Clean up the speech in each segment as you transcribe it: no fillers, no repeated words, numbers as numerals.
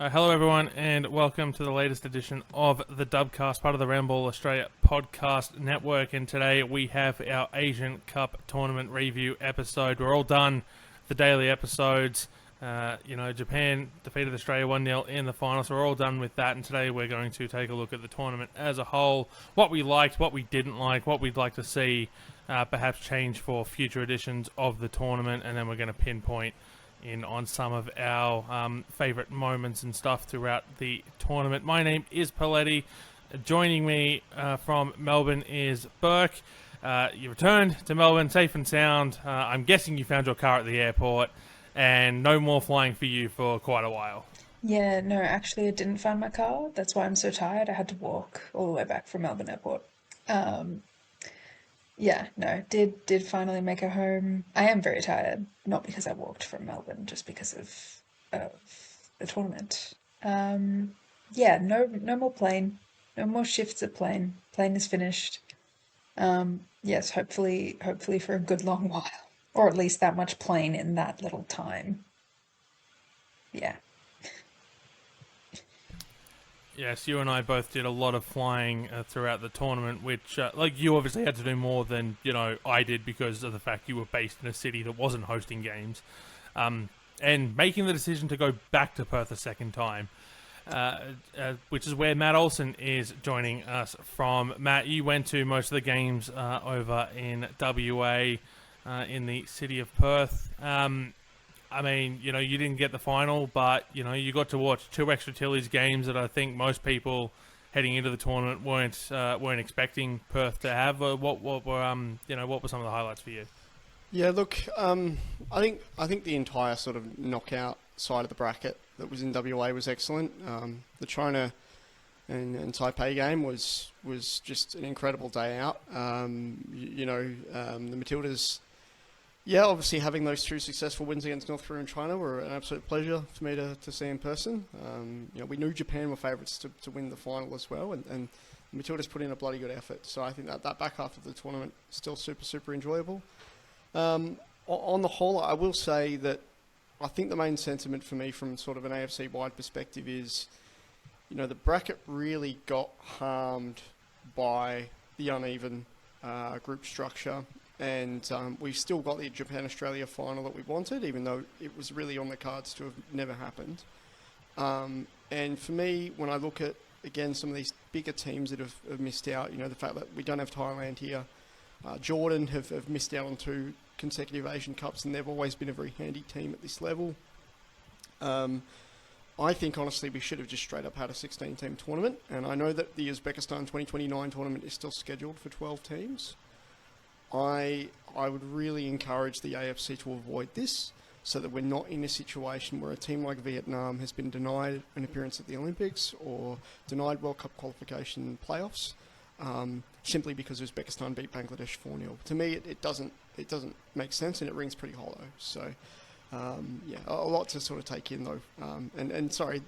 Hello, everyone, and welcome to the latest edition of the Dubcast, part of the Ramble Australia podcast network. And today we have our Asian Cup tournament review episode. We're all done the daily episodes. Japan defeated Australia 1-0 in the final, so we're all done with that. And today we're going to take a look at the tournament as a whole, what we liked, what we didn't like, what we'd like to see perhaps change for future editions of the tournament, and then we're going to pinpoint in on some of our favourite moments and stuff throughout the tournament. My name is Poletti. Joining me from Melbourne is Burke. You returned to Melbourne safe and sound. I'm guessing you found your car at the airport, and no more flying for you for quite a while. Yeah, no, actually, I didn't find my car. That's why I'm so tired. I had to walk all the way back from Melbourne Airport. Um, yeah, no, did finally make it home. I am very tired, not because I walked from Melbourne, just because of the tournament. Yeah, no more plane, no more shifts at plane. Plane is finished. Yes, hopefully for a good long while, or at least that much plane in that little time. Yeah. Yes, you and I both did a lot of flying throughout the tournament, which, you obviously had to do more than, I did because of the fact you were based in a city that wasn't hosting games. And making the decision to go back to Perth a second time, which is where Matt Olsen is joining us from. Matt, you went to most of the games over in WA, in the city of Perth. You didn't get the final, but, you got to watch two extra Tillies games that I think most people heading into the tournament weren't expecting Perth to have. What were some of the highlights for you? Yeah, look, I think the entire sort of knockout side of the bracket that was in WA was excellent. The China and Taipei game was just an incredible day out. The Matildas. Yeah, obviously having those two successful wins against North Korea and China were an absolute pleasure for me to see in person. We knew Japan were favourites to win the final as well, and Matilda's put in a bloody good effort. So I think that back half of the tournament is still super enjoyable. On the whole, I will say that I think the main sentiment for me from sort of an AFC-wide perspective is, the bracket really got harmed by the uneven group structure. And we've still got the Japan-Australia final that we wanted, even though it was really on the cards to have never happened. And for me, when I look at, again, some of these bigger teams that have missed out, the fact that we don't have Thailand here, Jordan have missed out on two consecutive Asian Cups, and they've always been a very handy team at this level. I think, honestly, we should have just straight up had a 16-team tournament. And I know that the Uzbekistan 2029 tournament is still scheduled for 12 teams. I would really encourage the AFC to avoid this so that we're not in a situation where a team like Vietnam has been denied an appearance at the Olympics or denied World Cup qualification playoffs simply because Uzbekistan beat Bangladesh 4-0. To me, it doesn't make sense, and it rings pretty hollow. So, a lot to sort of take in, though. And sorry,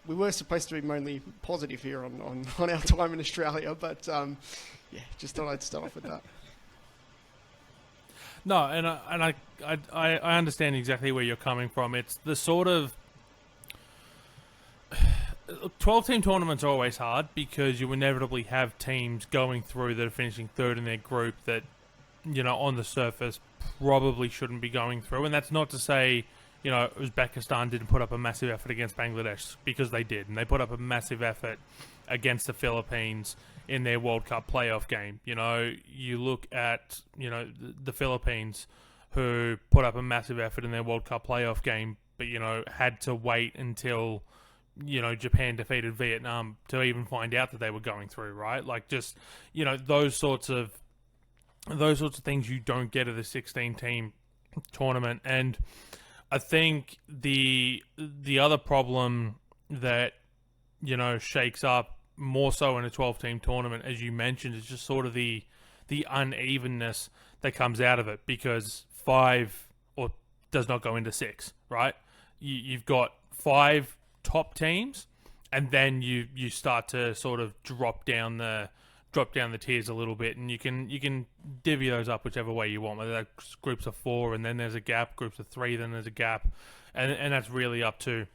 we were supposed to be mainly positive here on our time in Australia, but just thought I'd start off with that. No, and I understand exactly where you're coming from. It's the sort of 12-team tournaments are always hard because you inevitably have teams going through that are finishing third in their group that, on the surface probably shouldn't be going through. And that's not to say, Uzbekistan didn't put up a massive effort against Bangladesh, because they did. And they put up a massive effort against the Philippines in their World Cup playoff game. You look at, the Philippines, who put up a massive effort in their World Cup playoff game, but, had to wait until, Japan defeated Vietnam to even find out that they were going through, right? Like, just, those sorts of things you don't get at a 16-team tournament. And I think the other problem that, shakes up more so in a 12-team tournament, as you mentioned, is just sort of the unevenness that comes out of it, because 5 or does not go into 6, right? You've got 5 top teams, and then you start to sort of drop down the tiers a little bit, and you can divvy those up whichever way you want, whether that's groups of 4 and then there's a gap, groups of 3 then there's a gap, and that's really up to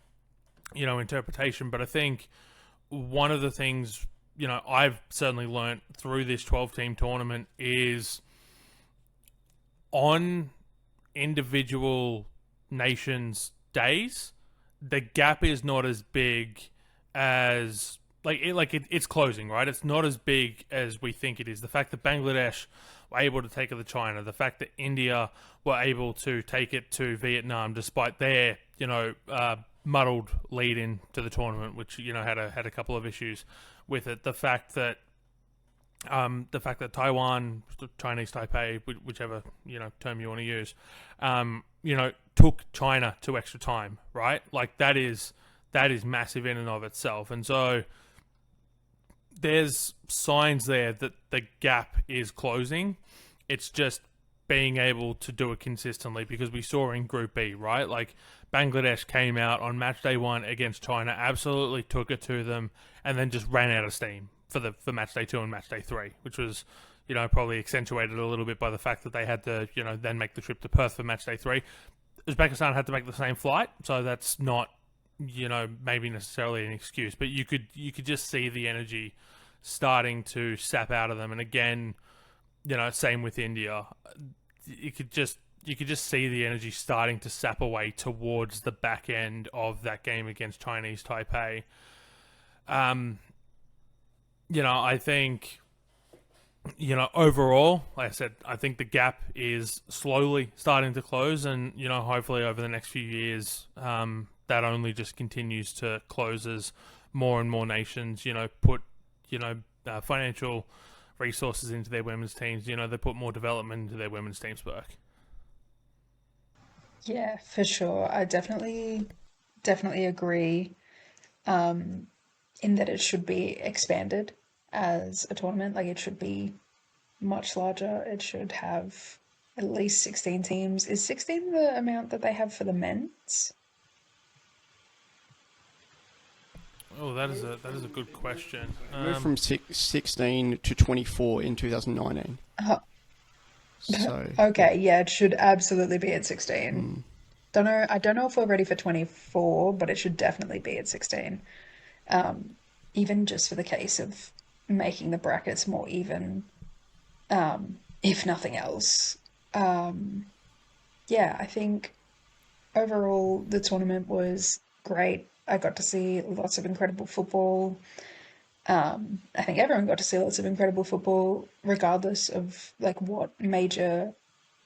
interpretation. But I think one of the things, I've certainly learnt through this 12-team tournament is on individual nations' days, the gap is not as big as it's closing, right? It's not as big as we think it is. The fact that Bangladesh were able to take it to China, the fact that India were able to take it to Vietnam, despite their muddled lead into the tournament, which had a couple of issues with it. The fact that Taiwan, Chinese Taipei, whichever term you want to use, took China to extra time, right? Like that is massive in and of itself, and so there's signs there that the gap is closing. It's just being able to do it consistently, because we saw in Group B, right? Like Bangladesh came out on match day 1 against China, absolutely took it to them, and then just ran out of steam for match day 2 and match day 3, which was probably accentuated a little bit by the fact that they had to then make the trip to Perth for match day 3. Uzbekistan had to make the same flight, so that's not maybe necessarily an excuse, but you could just see the energy starting to sap out of them. And again, same with India. You could just see the energy starting to sap away towards the back end of that game against Chinese Taipei. I think, overall, like I said, I think the gap is slowly starting to close, and, hopefully over the next few years, that only just continues to close as more and more nations, put, financial resources into their women's teams. They put more development into their women's teams, Burke. Yeah, for sure. I definitely agree, in that it should be expanded as a tournament. Like it should be much larger. It should have at least 16 teams. Is 16 the amount that they have for the men's? Oh, that is a good question. Moved from 16 to 24 in 2019. So okay, yeah, it should absolutely be at 16. I don't know if we're ready for 24, but it should definitely be at 16. Even just for the case of making the brackets more even, if nothing else. Yeah, I think overall the tournament was great. I got to see lots of incredible football. I think everyone got to see lots of incredible football, regardless of like what major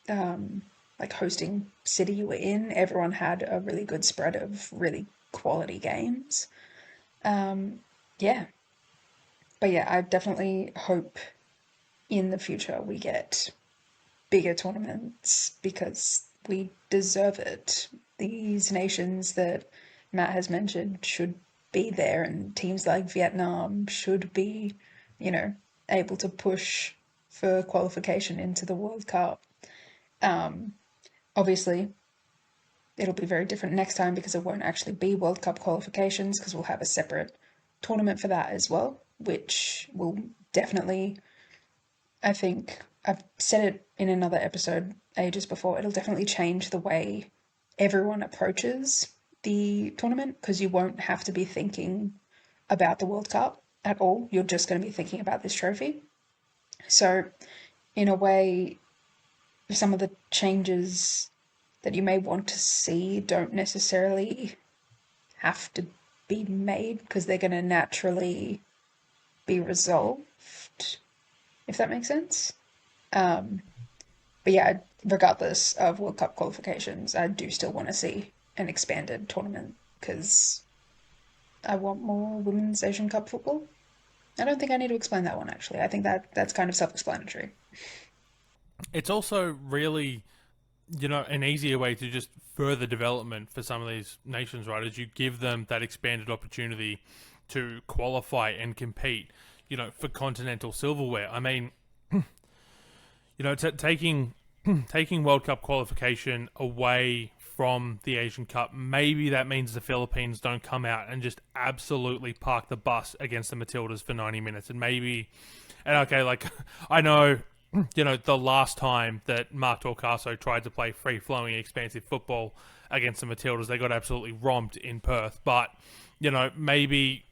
like hosting city you were in. Everyone had a really good spread of really quality games. Yeah. But yeah, I definitely hope in the future we get bigger tournaments, because we deserve it. These nations that Matt has mentioned should be there, and teams like Vietnam should be, able to push for qualification into the World Cup. Obviously, it'll be very different next time, because it won't actually be World Cup qualifications, because we'll have a separate tournament for that as well, which will definitely, I think, I've said it in another episode ages before, it'll definitely change the way everyone approaches the tournament, because you won't have to be thinking about the World Cup at all. You're just going to be thinking about this trophy. So, in a way, some of the changes that you may want to see don't necessarily have to be made, because they're going to naturally be resolved, if that makes sense. But yeah, regardless of World Cup qualifications, I do still want to see an expanded tournament, because I want more Women's Asian Cup football. I don't think I need to explain that one, actually. I think that's kind of self-explanatory. It's also really, an easier way to just further development for some of these nations, right? As you give them that expanded opportunity to qualify and compete, for continental silverware. I mean, taking World Cup qualification away from the Asian Cup, maybe that means the Philippines don't come out and just absolutely park the bus against the Matildas for 90 minutes. And okay, like, I know, the last time that Mark Torcaso tried to play free-flowing, expansive football against the Matildas. They got absolutely romped in Perth. But, maybe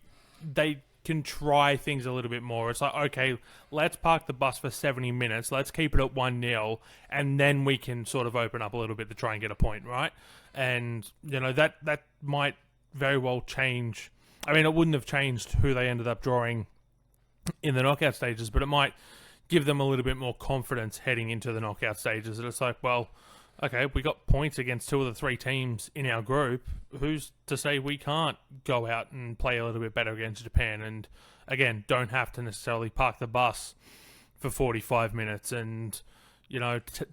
they can try things a little bit more. It's like, okay, let's park the bus for 70 minutes. Let's keep it at 1-0, and then we can sort of open up a little bit to try and get a point, right? And, that might very well change. I mean, it wouldn't have changed who they ended up drawing in the knockout stages, but it might give them a little bit more confidence heading into the knockout stages. And it's like, well, okay, we got points against 2 of the 3 teams in our group. Who's to say we can't go out and play a little bit better against Japan? And again, don't have to necessarily park the bus for 45 minutes and,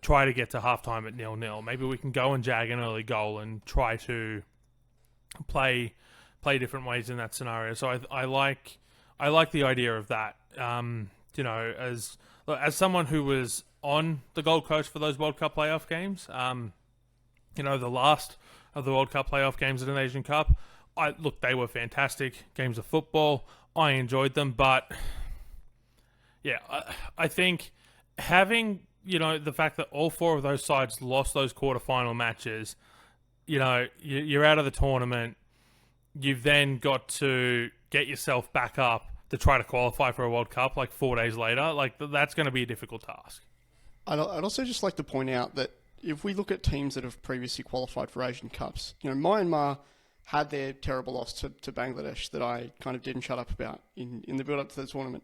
try to get to halftime at 0-0. Maybe we can go and jag an early goal and try to play different ways in that scenario. So I like the idea of that. As someone who was on the Gold Coast for those World Cup playoff games, the last of the World Cup playoff games at an Asian Cup, they were fantastic games of football. I enjoyed them, but yeah, I think having, the fact that all 4 of those sides lost those quarterfinal matches, you're out of the tournament. You've then got to get yourself back up to try to qualify for a World Cup 4 days later. That's going to be a difficult task. I'd also just like to point out that if we look at teams that have previously qualified for Asian Cups, Myanmar had their terrible loss to Bangladesh that I kind of didn't shut up about in the build-up to the tournament.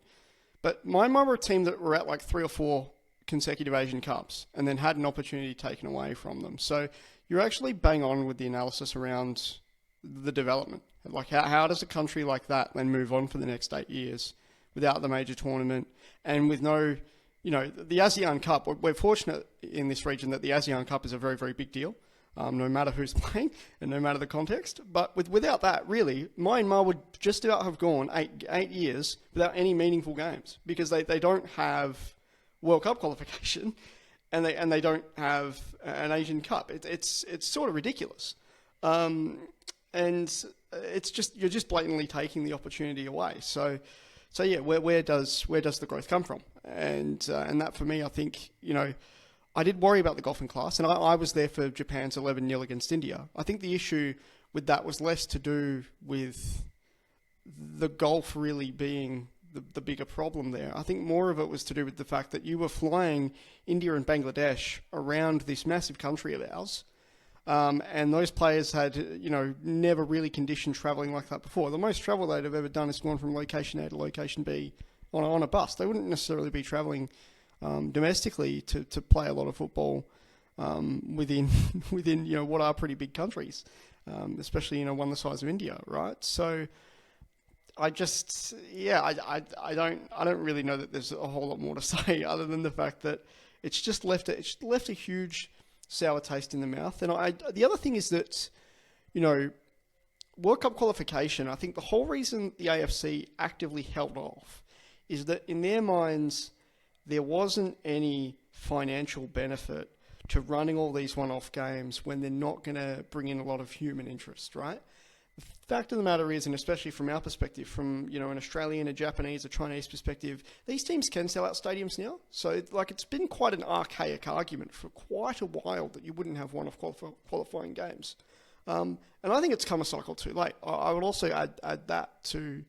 But Myanmar were a team that were at 3 or 4 consecutive Asian Cups and then had an opportunity taken away from them. So you're actually bang on with the analysis around the development. How does a country like that then move on for the next 8 years without the major tournament and with no, the ASEAN Cup? We're fortunate in this region that the ASEAN Cup is a very, very big deal, no matter who's playing and no matter the context. But without that, really, Myanmar would just about have gone 8 years without any meaningful games because they don't have World Cup qualification and they don't have an Asian Cup. It's sort of ridiculous. And it's just, you're just blatantly taking the opportunity away. So yeah, where does the growth come from? And that for me, I think, I did worry about the golfing class, and I was there for Japan's 11-0 against India. I think the issue with that was less to do with the golf really being the bigger problem there. I think more of it was to do with the fact that you were flying India and Bangladesh around this massive country of ours. And those players had, never really conditioned travelling like that before. The most travel they'd have ever done is gone from location A to location B on a bus. They wouldn't necessarily be travelling domestically to play a lot of football within what are pretty big countries, especially one the size of India, right? So I just I don't really know that there's a whole lot more to say other than the fact that it's left a huge sour taste in the mouth. And the other thing is that, World Cup qualification, I think the whole reason the AFC actively held off is that in their minds, there wasn't any financial benefit to running all these one-off games when they're not going to bring in a lot of human interest, right? The fact of the matter is, and especially from our perspective, from an Australian, a Japanese, a Chinese perspective, these teams can sell out stadiums now. So it's been quite an archaic argument for quite a while that you wouldn't have one-off qualifying games. And I think it's come a cycle too late. I would also add that to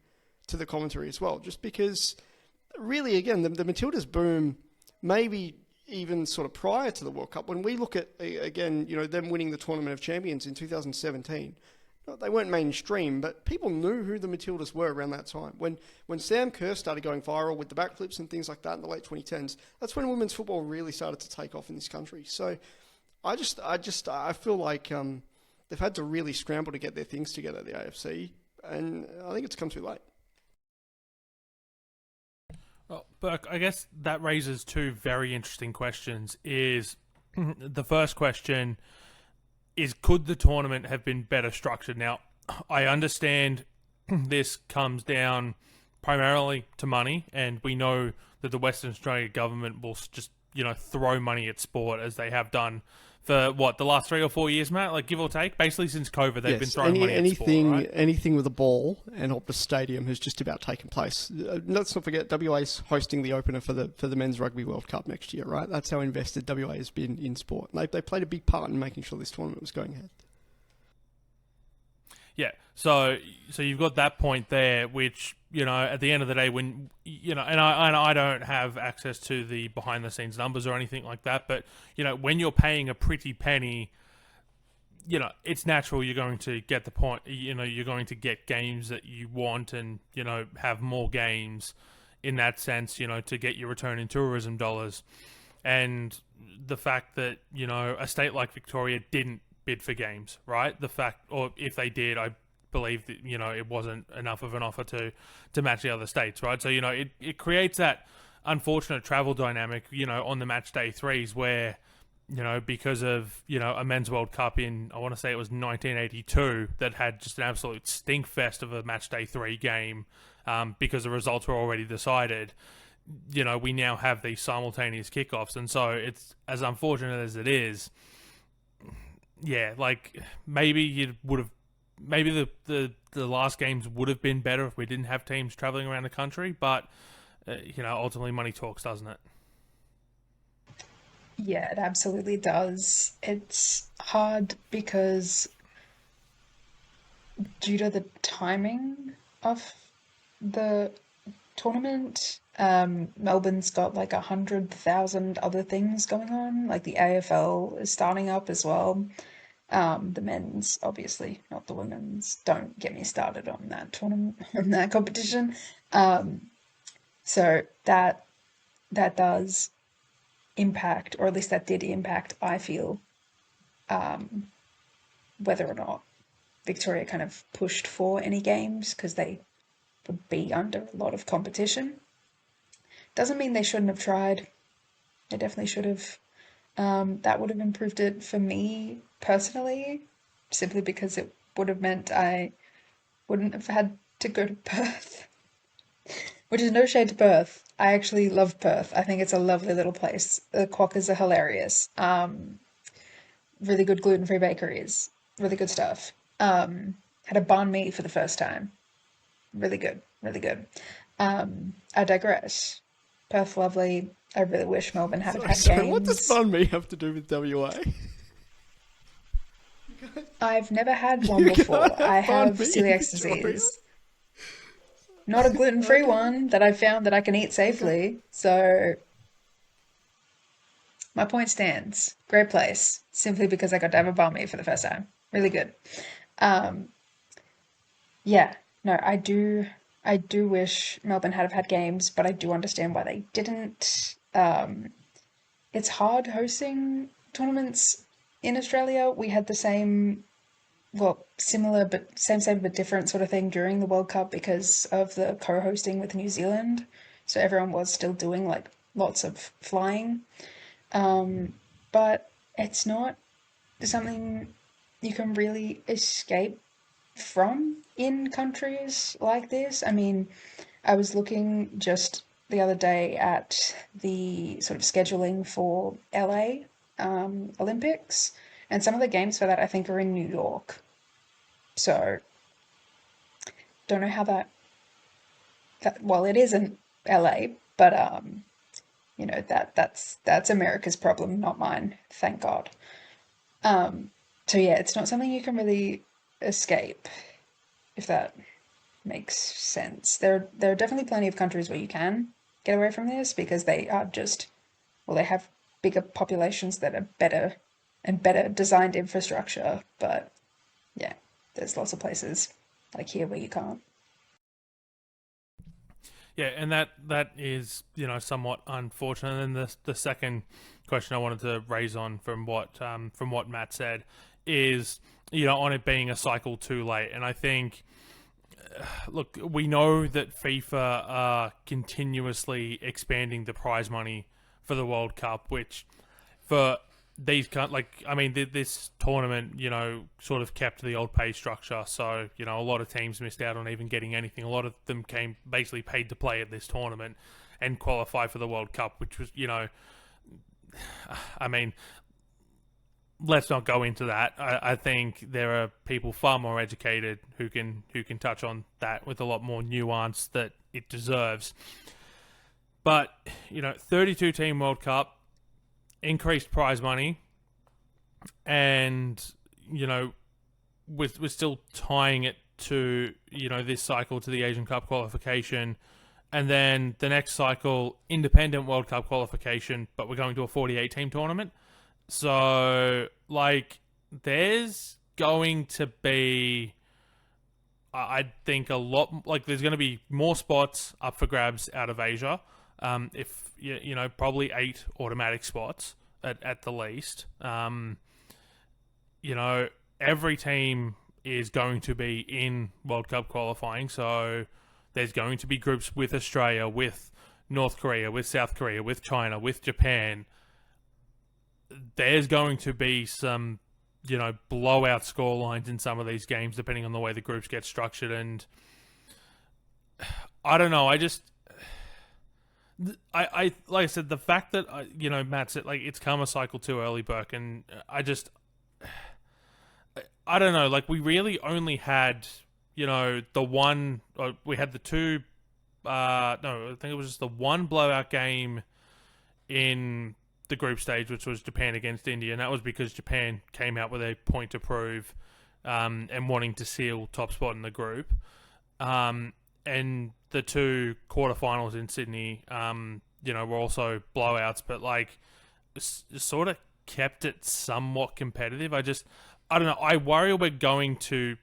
the commentary as well, just because really, again, the Matildas boom, maybe even sort of prior to the World Cup, when we look at, again, them winning the Tournament of Champions in 2017, they weren't mainstream, but people knew who the Matildas were around that time. When Sam Kerr started going viral with the backflips and things like that in the late 2010s, that's when women's football really started to take off in this country. So I feel like they've had to really scramble to get their things together, the AFC, and I think it's come too late. Well, Burke, I guess that raises 2 very interesting questions. The first question is, could the tournament have been better structured? Now, I understand this comes down primarily to money, and we know that the Western Australia government will just, throw money at sport as they have done for, the last 3 or 4 years, Matt? Give or take? Basically, since COVID, they've been throwing money at sport, right? Anything with a ball and Optus Stadium has just about taken place. Let's not forget, WA's hosting the opener for the Men's Rugby World Cup next year, right? That's how invested WA has been in sport. They played a big part in making sure this tournament was going ahead. Yeah, so you've got that point there, which, you know, at the end of the day, when, you know, and I don't have access to the behind the scenes numbers or anything like that, but, you know, when you're paying a pretty penny, you know, it's natural you're going to get the point. You know, you're going to get games that you want, and, you know, have more games in that sense, you know, to get your return in tourism dollars. And the fact that, you know, a state like Victoria didn't bid for games, right? The fact, or if they did, I believe that, you know, it wasn't enough of an offer to match the other states, right? So, you know, it creates that unfortunate travel dynamic, you know, on the match day threes where, you know, because of, you know, a men's World Cup in, I want to say it was 1982, that had just an absolute stink fest of a match day three game, because the results were already decided. You know, we now have these simultaneous kickoffs, and so it's as unfortunate as it is. Yeah, like maybe you would have, maybe the last games would have been better if we didn't have teams traveling around the country. But you know, ultimately, money talks, doesn't it? Yeah, it absolutely does. It's hard because due to the timing of the tournament, Melbourne's got like 100,000 other things going on. Like the AFL is starting up as well. The men's, obviously, not the women's. Don't get me started on that tournament, on that competition. Um, so that does impact, or at least that did impact, I feel, um, whether or not Victoria kind of pushed for any games because they would be under a lot of competition. Doesn't mean they shouldn't have tried. They definitely should have. That would have improved it for me personally, simply because it would have meant I wouldn't have had to go to Perth, which is no shade to Perth. I actually love Perth. I think it's a lovely little place. The quokkas are hilarious. Really good gluten-free bakeries. Really good stuff. Had a banh mi for the first time. Really good. Really good. I digress. Perth, lovely. I really wish Melbourne had have Sorry, had sorry, what does games. banh mi have to do with WA? I've never had one You can't before. I have banh have mi in celiac Victoria. disease. Not a gluten-free Okay, one that I've found that I can eat okay. safely. So my point stands. Great place. Simply because I got to have a banh mi for the first time. Really good. Um, yeah, no, I do wish Melbourne had have had games, but I do understand why they didn't. It's hard hosting tournaments in Australia. We had the same, well, similar but same but different sort of thing during the World Cup because of the co-hosting with New Zealand. So everyone was still doing like lots of flying. But it's not something you can really escape from in countries like this. I mean, I was looking just the other day at the sort of scheduling for LA Olympics, and some of the games for that I think are in New York. So don't know how that well, it isn't LA, but that's America's problem, not mine, thank God. Um, so yeah, it's not something you can really escape, if that makes sense. There are definitely plenty of countries where you can get away from this because they are just, well, they have bigger populations that are better and better designed infrastructure. But yeah, there's lots of places like here where you can't. Yeah, and that is, you know, somewhat unfortunate. And the second question I wanted to raise on from what Matt said is, you know, on it being a cycle too late. And I think, look, we know that FIFA are continuously expanding the prize money for the World Cup, which for these like, I mean, this tournament, you know, sort of kept the old pay structure. So, you know, a lot of teams missed out on even getting anything. A lot of them came basically paid to play at this tournament and qualify for the World Cup, which was, you know, I mean, let's not go into that. I think there are people far more educated who can touch on that with a lot more nuance that it deserves. But, you know, 32 team World Cup, increased prize money, and, you know, we're still tying it to, this cycle to the Asian Cup qualification, and then the next cycle, independent World Cup qualification, but we're going to a 48-team tournament. So, there's going to be, I think, a lot, there's going to be more spots up for grabs out of Asia. If, probably 8 automatic spots at the least. Every team is going to be in World Cup qualifying, so there's going to be groups with Australia, with North Korea, with South Korea, with China, with Japan. There's going to be some, blowout scorelines in some of these games, depending on the way the groups get structured. And I don't know. I like I said, the fact that Matt said it's come a cycle too early, Burke, and I don't know. We really only had the one. We had the two. No, I think it was just the one blowout game in the group stage, which was Japan against India, and that was because Japan came out with a point to prove, and wanting to seal top spot in the group. And the 2 quarterfinals in Sydney, were also blowouts, but sort of kept it somewhat competitive. I don't know. I worry we're going to,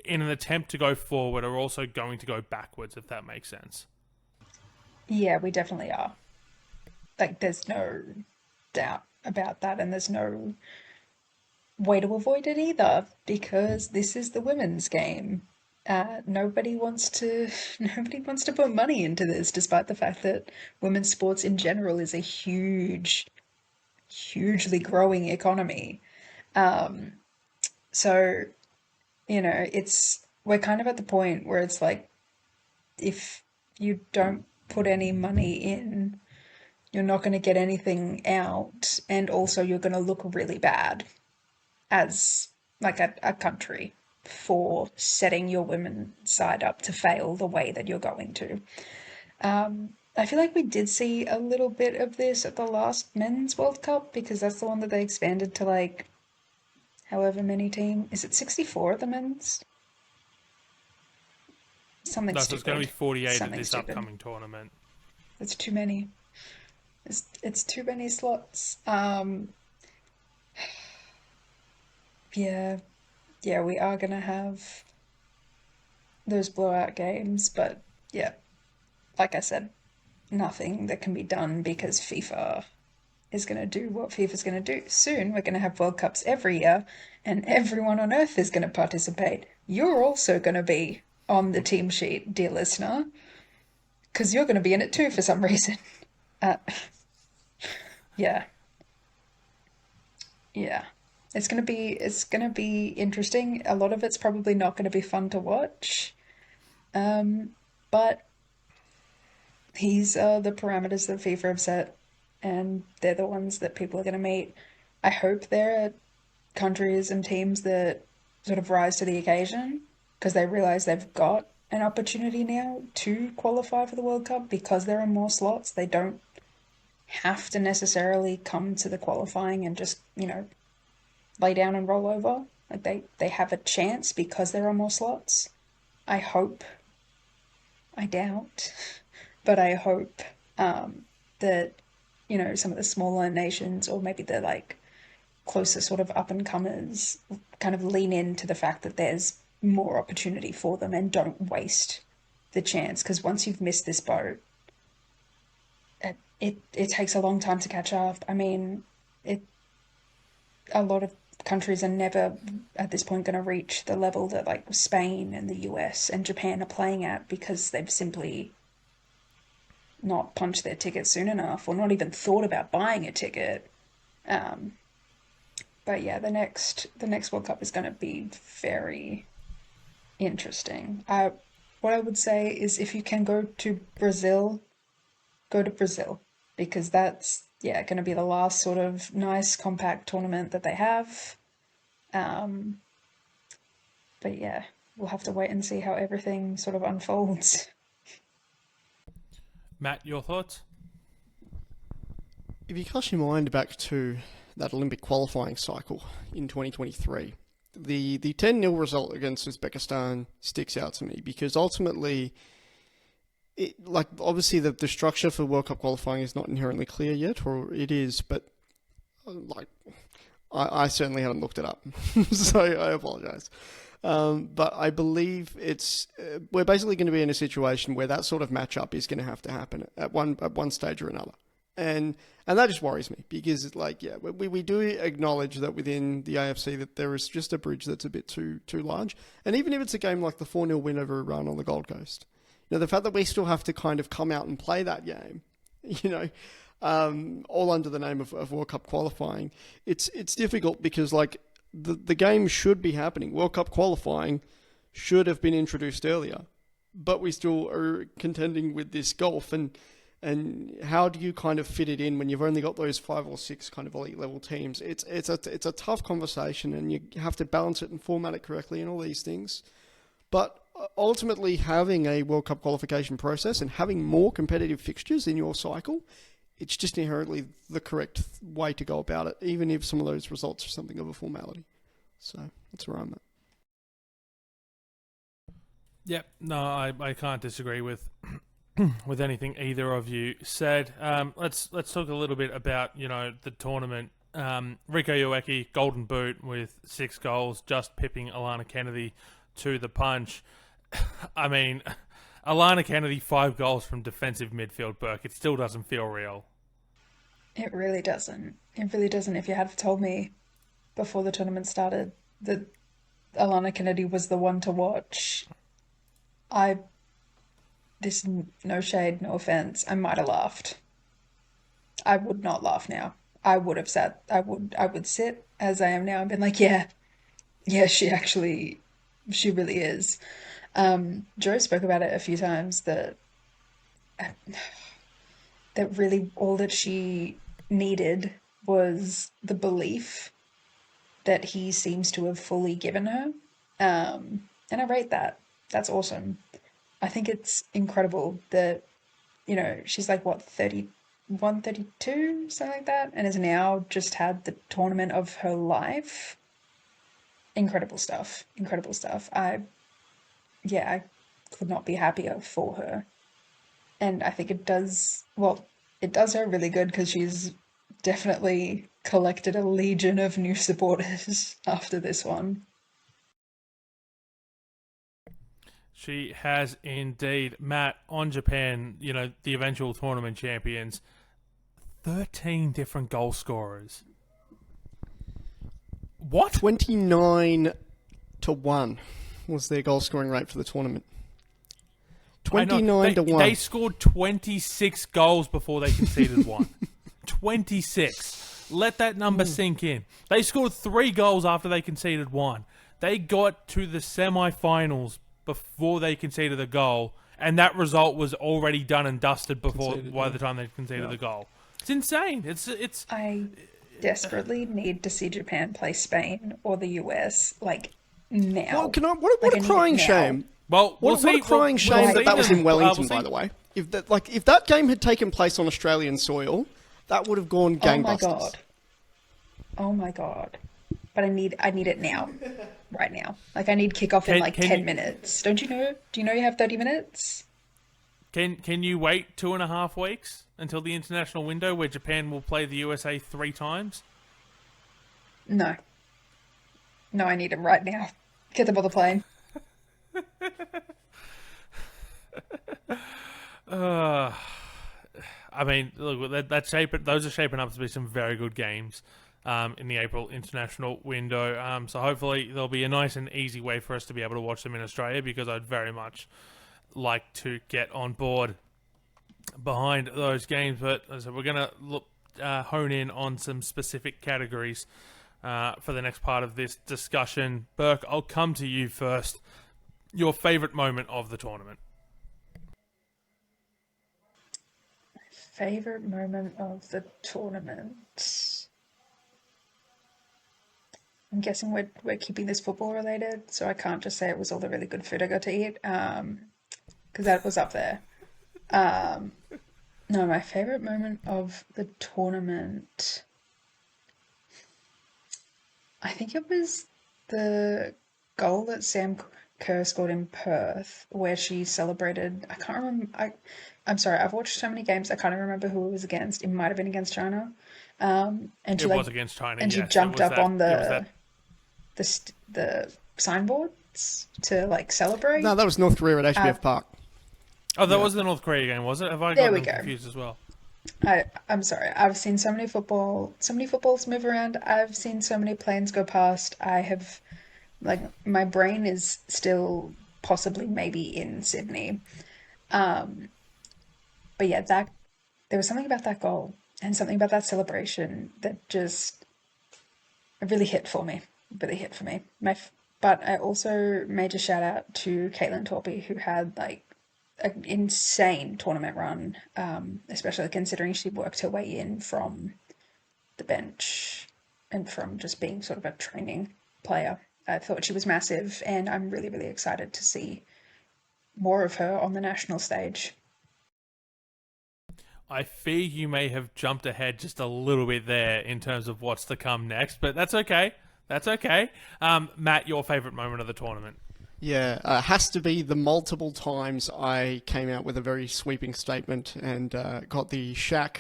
in an attempt to go forward, are also going to go backwards, if that makes sense. Yeah, we definitely are. There's no doubt about that, and there's no way to avoid it either, because this is the women's game. Nobody wants to put money into this, despite the fact that women's sports in general is a hugely growing economy. So, we're kind of at the point where it's if you don't put any money in, you're not going to get anything out, and also you're going to look really bad as a country for setting your women's side up to fail the way that you're going to. I feel like we did see a little bit of this at the last men's World Cup, because that's the one that they expanded to however many team. Is it 64 at the men's? Something no, stupid. So it's going to be 48 Something at this stupid. upcoming tournament. It's too many. It's too many slots. Yeah, we are gonna have those blowout games, but yeah, like I said, nothing that can be done, because FIFA is going to do what FIFA's going to do. Soon we're going to have World Cups every year, and everyone on Earth is going to participate. You're also going to be on the team sheet, dear listener, because you're going to be in it too for some reason. Yeah. It's gonna be interesting. A lot of it's probably not going to be fun to watch, but these are the parameters that FIFA have set, and they're the ones that people are going to meet. I hope there are countries and teams that sort of rise to the occasion, because they realize they've got an opportunity now to qualify for the World Cup, because there are more slots. They don't have to necessarily come to the qualifying and just, lay down and roll over. They have a chance because there are more slots. I hope. I doubt. But I hope that, some of the smaller nations, or maybe the closer sort of up and comers, kind of lean into the fact that there's more opportunity for them and don't waste the chance. Because once you've missed this boat, it takes a long time to catch up. I mean, a lot of countries are never at this point going to reach the level that Spain and the US and Japan are playing at, because they've simply not punched their ticket soon enough, or not even thought about buying a ticket. But yeah, the next World Cup is going to be very interesting. What I would say is, if you can go to Brazil, go to Brazil, because that's going to be the last sort of nice compact tournament that they have. But yeah, we'll have to wait and see how everything sort of unfolds. Matt, your thoughts? If you cast your mind back to that Olympic qualifying cycle in 2023, the 10-0 result against Uzbekistan sticks out to me because ultimately, obviously the structure for World Cup qualifying is not inherently clear yet, or it is, but I certainly haven't looked it up, so I apologise. But I believe we're basically going to be in a situation where that sort of matchup is going to have to happen at one stage or another. And that just worries me because we do acknowledge that within the AFC that there is just a bridge that's a bit too large. And even if it's a game like the 4-0 win over Iran on the Gold Coast, the fact that we still have to kind of come out and play that game, all under the name of World Cup qualifying, it's difficult because the game should be happening. World Cup qualifying should have been introduced earlier, but we still are contending with this gulf. And how do you kind of fit it in when you've only got those 5 or 6 kind of elite level teams? It's a tough conversation, and you have to balance it and format it correctly and all these things. But ultimately, having a World Cup qualification process and having more competitive fixtures in your cycle, it's just inherently the correct way to go about it, even if some of those results are something of a formality. So that's where I'm at. Yep, no, I can't disagree with anything either of you said. Let's talk a little bit about the tournament. Rico Ueki, Golden Boot with 6 goals, just pipping Alana Kennedy to the punch. I mean, Alana Kennedy 5 goals from defensive midfield, Burke. It still doesn't feel real. It really doesn't. It really doesn't. If you had told me before the tournament started that Alana Kennedy was the one to watch, this is no shade, no offense, I might have laughed. I would not laugh now. I would have sat, I would sit as I am now and been like, yeah, she really is. Joe spoke about it a few times that really all that she needed was the belief that he seems to have fully given her. And I rate that. That's awesome. I think it's incredible that, she's like, what, 31, 32, something like that, and has now just had the tournament of her life. Incredible stuff. Incredible stuff. I could not be happier for her. And I think it does her really good because she's definitely collected a legion of new supporters after this one. She has indeed. Matt, on Japan, the eventual tournament champions, 13 different goal scorers. What? 29-1 was their goal scoring rate for the tournament. 29-1. They scored 26 goals before they conceded one. 26. Let that number sink in. They scored 3 goals after they conceded 1. They got to the semi-finals before they conceded a goal, and that result was already done and dusted by the time they conceded the goal. It's insane. It's. I desperately need to see Japan play Spain or the US now. Well, what a crying shame. Well, what a crying shame that was in Wellington, by the way. If that game had taken place on Australian soil, that would have gone gangbusters. Oh my god! But I need it now, right now. I need kickoff in 10 minutes. Don't you know? Do you know you have 30 minutes? Can you wait 2.5 weeks until the international window where Japan will play the USA 3 times? No, I need them right now. Get them on the plane. I mean, look, those are shaping up to be some very good games in the April international window. So hopefully there'll be a nice and easy way for us to be able to watch them in Australia, because I'd very much like to get on board behind those games. But so we're going to hone in on some specific categories for the next part of this discussion. Burke, I'll come to you first. Your favourite moment of the tournament? Favourite moment of the tournament? I'm guessing we're keeping this football related, so I can't just say it was all the really good food I got to eat, because that was up there. No, my favourite moment of the tournament, I think it was the goal that Sam Kerr scored in Perth, where she celebrated. I can't remember. I'm sorry. I've watched so many games. I can't even remember who it was against. It might have been against China. And she It was against China. and she Yes, jumped up on it was that. the signboards to like celebrate. No, that was North Korea at HBF Park. Oh, that was the North Korea game, was it? Have I There got we them go. confused as well? I'm sorry. I've seen so many footballs move around. I've seen so many planes go past. I have, like, my brain is still possibly maybe in Sydney. But yeah, there was something about that goal and something about that celebration that just really hit for me. Really hit for me. But I also made a shout out to Caitlin Torpy, who had like an insane tournament run, especially considering she worked her way in from the bench and from just being sort of a training player. I thought she was massive, and I'm really, really excited to see more of her on the national stage. I fear you may have jumped ahead just a little bit there in terms of what's to come next, but that's okay. That's okay. Matt, your favourite moment of the tournament? Yeah, has to be the multiple times I came out with a very sweeping statement and got the Shaq,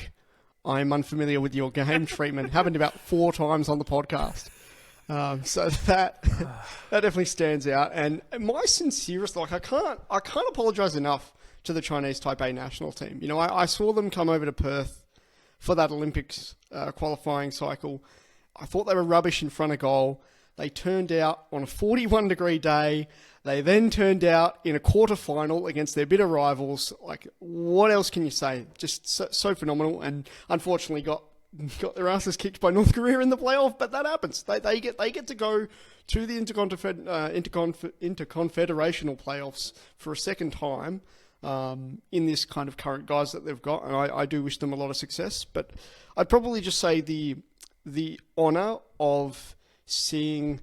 I'm unfamiliar with your game treatment. Happened about 4 times on the podcast. So that definitely stands out. And my sincerest, like I can't apologise enough to the Chinese Type A national team. You know, I saw them come over to Perth for that Olympics qualifying cycle. I thought they were rubbish in front of goal. They turned out on a 41-degree day. They then turned out in a quarter-final against their bitter rivals. Like, what else can you say? Just so phenomenal, and unfortunately got their asses kicked by North Korea in the playoff. But that happens. They get to go to the interconfederational playoffs for a second time in this kind of current guise that they've got, and I do wish them a lot of success. But I'd probably just say the honour of seeing,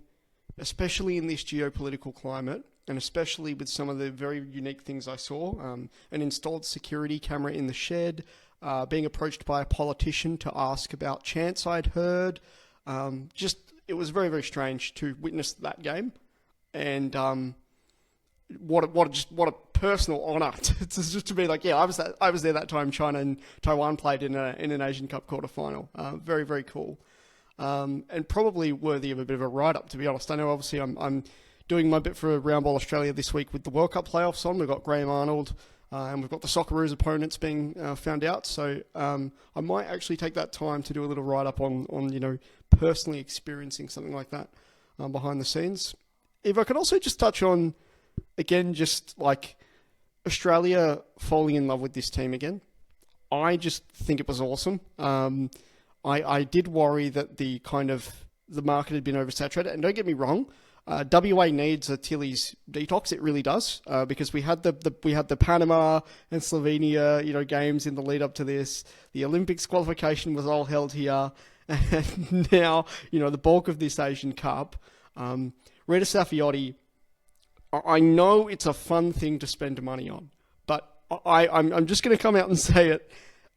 especially in this geopolitical climate, and especially with some of the very unique things I saw, an installed security camera in the shed, being approached by a politician to ask about chants I'd heard. It was very, very strange to witness that game, and what a personal honour to be like, yeah, I was there that time China and Taiwan played in an Asian Cup quarterfinal. Very, very cool. And probably worthy of a bit of a write-up, to be honest. I know obviously I'm doing my bit for Round Ball Australia this week with the World Cup playoffs on. We've got Graham Arnold, and we've got the Socceroos opponents being found out. So I might actually take that time to do a little write-up on you know, personally experiencing something like that behind the scenes. If I could also just touch on, again, just like Australia falling in love with this team again. I just think it was awesome. I did worry that the market had been oversaturated, and don't get me wrong, WA needs a Tilly's detox. It really does, because we had the Panama and Slovenia games in the lead up to this. The Olympics qualification was all held here, and now the bulk of this Asian Cup. Rita Saffioti, I know it's a fun thing to spend money on, but I'm just going to come out and say it.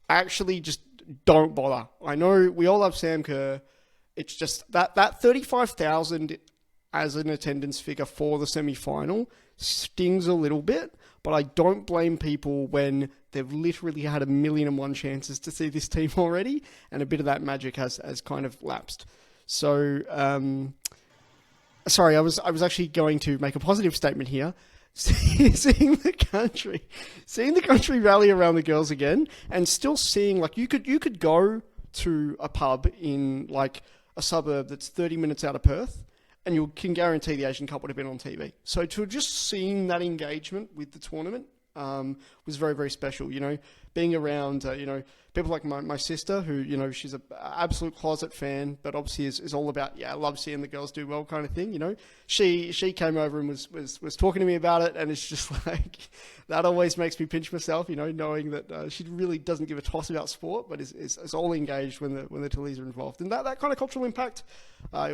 Actually, just don't bother. I know we all love Sam Kerr. It's just that 35,000 as an attendance figure for the semi-final stings a little bit, but I don't blame people when they've literally had 1,000,001 chances to see this team already, and a bit of that magic has kind of lapsed. So, sorry, I was actually going to make a positive statement here. Seeing the country rally around the girls again, and still seeing, like, you could go to a pub in like a suburb that's 30 minutes out of Perth, and you can guarantee the Asian Cup would have been on TV. So to just seeing that engagement with the tournament was very, very special. Being around people like my sister, who she's an absolute closet fan, but obviously is all about, I love seeing the girls do well kind of thing. She came over and was talking to me about it, and it's just like, that always makes me pinch myself, knowing that she really doesn't give a toss about sport, but is all engaged when the Tillies are involved, and that kind of cultural impact,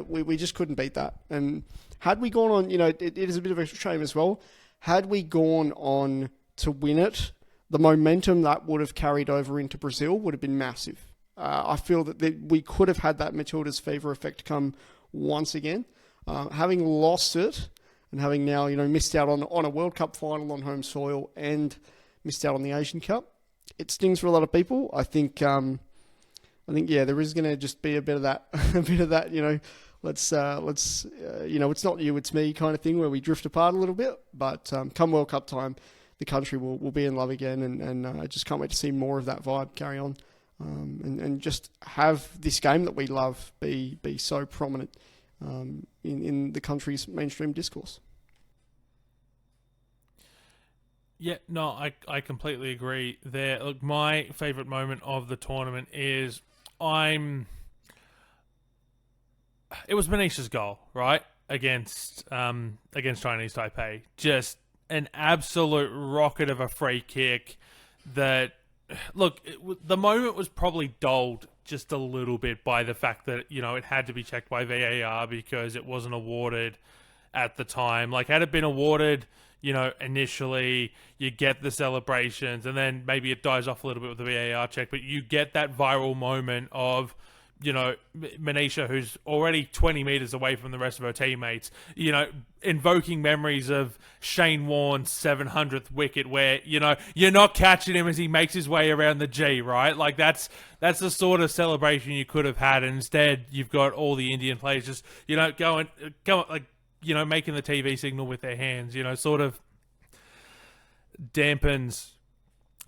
we just couldn't beat that. And had we gone on, it is a bit of a shame as well. Had we gone on to win it, the momentum that would have carried over into Brazil would have been massive. I feel that we could have had that Matilda's fever effect come once again. Having lost it and having now, missed out on a World Cup final on home soil and missed out on the Asian Cup, it stings for a lot of people. I think, yeah, there is going to just be a bit of that, let's it's not you, it's me kind of thing where we drift apart a little bit. But come World Cup time, the country will be in love again, and I just can't wait to see more of that vibe carry on, and just have this game that we love be so prominent in the country's mainstream discourse. Yeah, no, I completely agree there. Look, my favourite moment of the tournament is it was Manisha's goal, right? Against Chinese Taipei. Just an absolute rocket of a free kick that, look, the moment was probably dulled just a little bit by the fact that, it had to be checked by VAR because it wasn't awarded at the time. Like, had it been awarded, initially you get the celebrations and then maybe it dies off a little bit with the VAR check, but you get that viral moment of, Manisha, who's already 20 meters away from the rest of her teammates, invoking memories of Shane Warne's 700th wicket where, you're not catching him as he makes his way around the G, right? Like, that's the sort of celebration you could have had. And instead, you've got all the Indian players just, going, like, making the TV signal with their hands, sort of dampens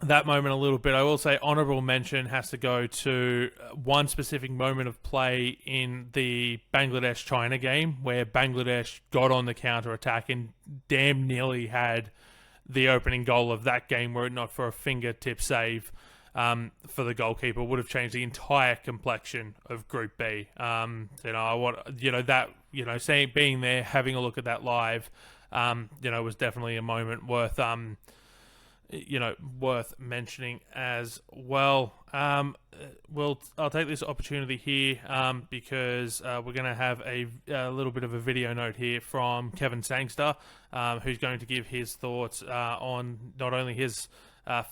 that moment a little bit. I will say honourable mention has to go to one specific moment of play in the Bangladesh-China game where Bangladesh got on the counter-attack and damn nearly had the opening goal of that game were it not for a fingertip save for the goalkeeper. Would have changed the entire complexion of Group B. Being there, having a look at that live, was definitely a moment worth mentioning as well. I'll take this opportunity here because we're going to have a little bit of a video note here from Kevin Sangster, who's going to give his thoughts on not only his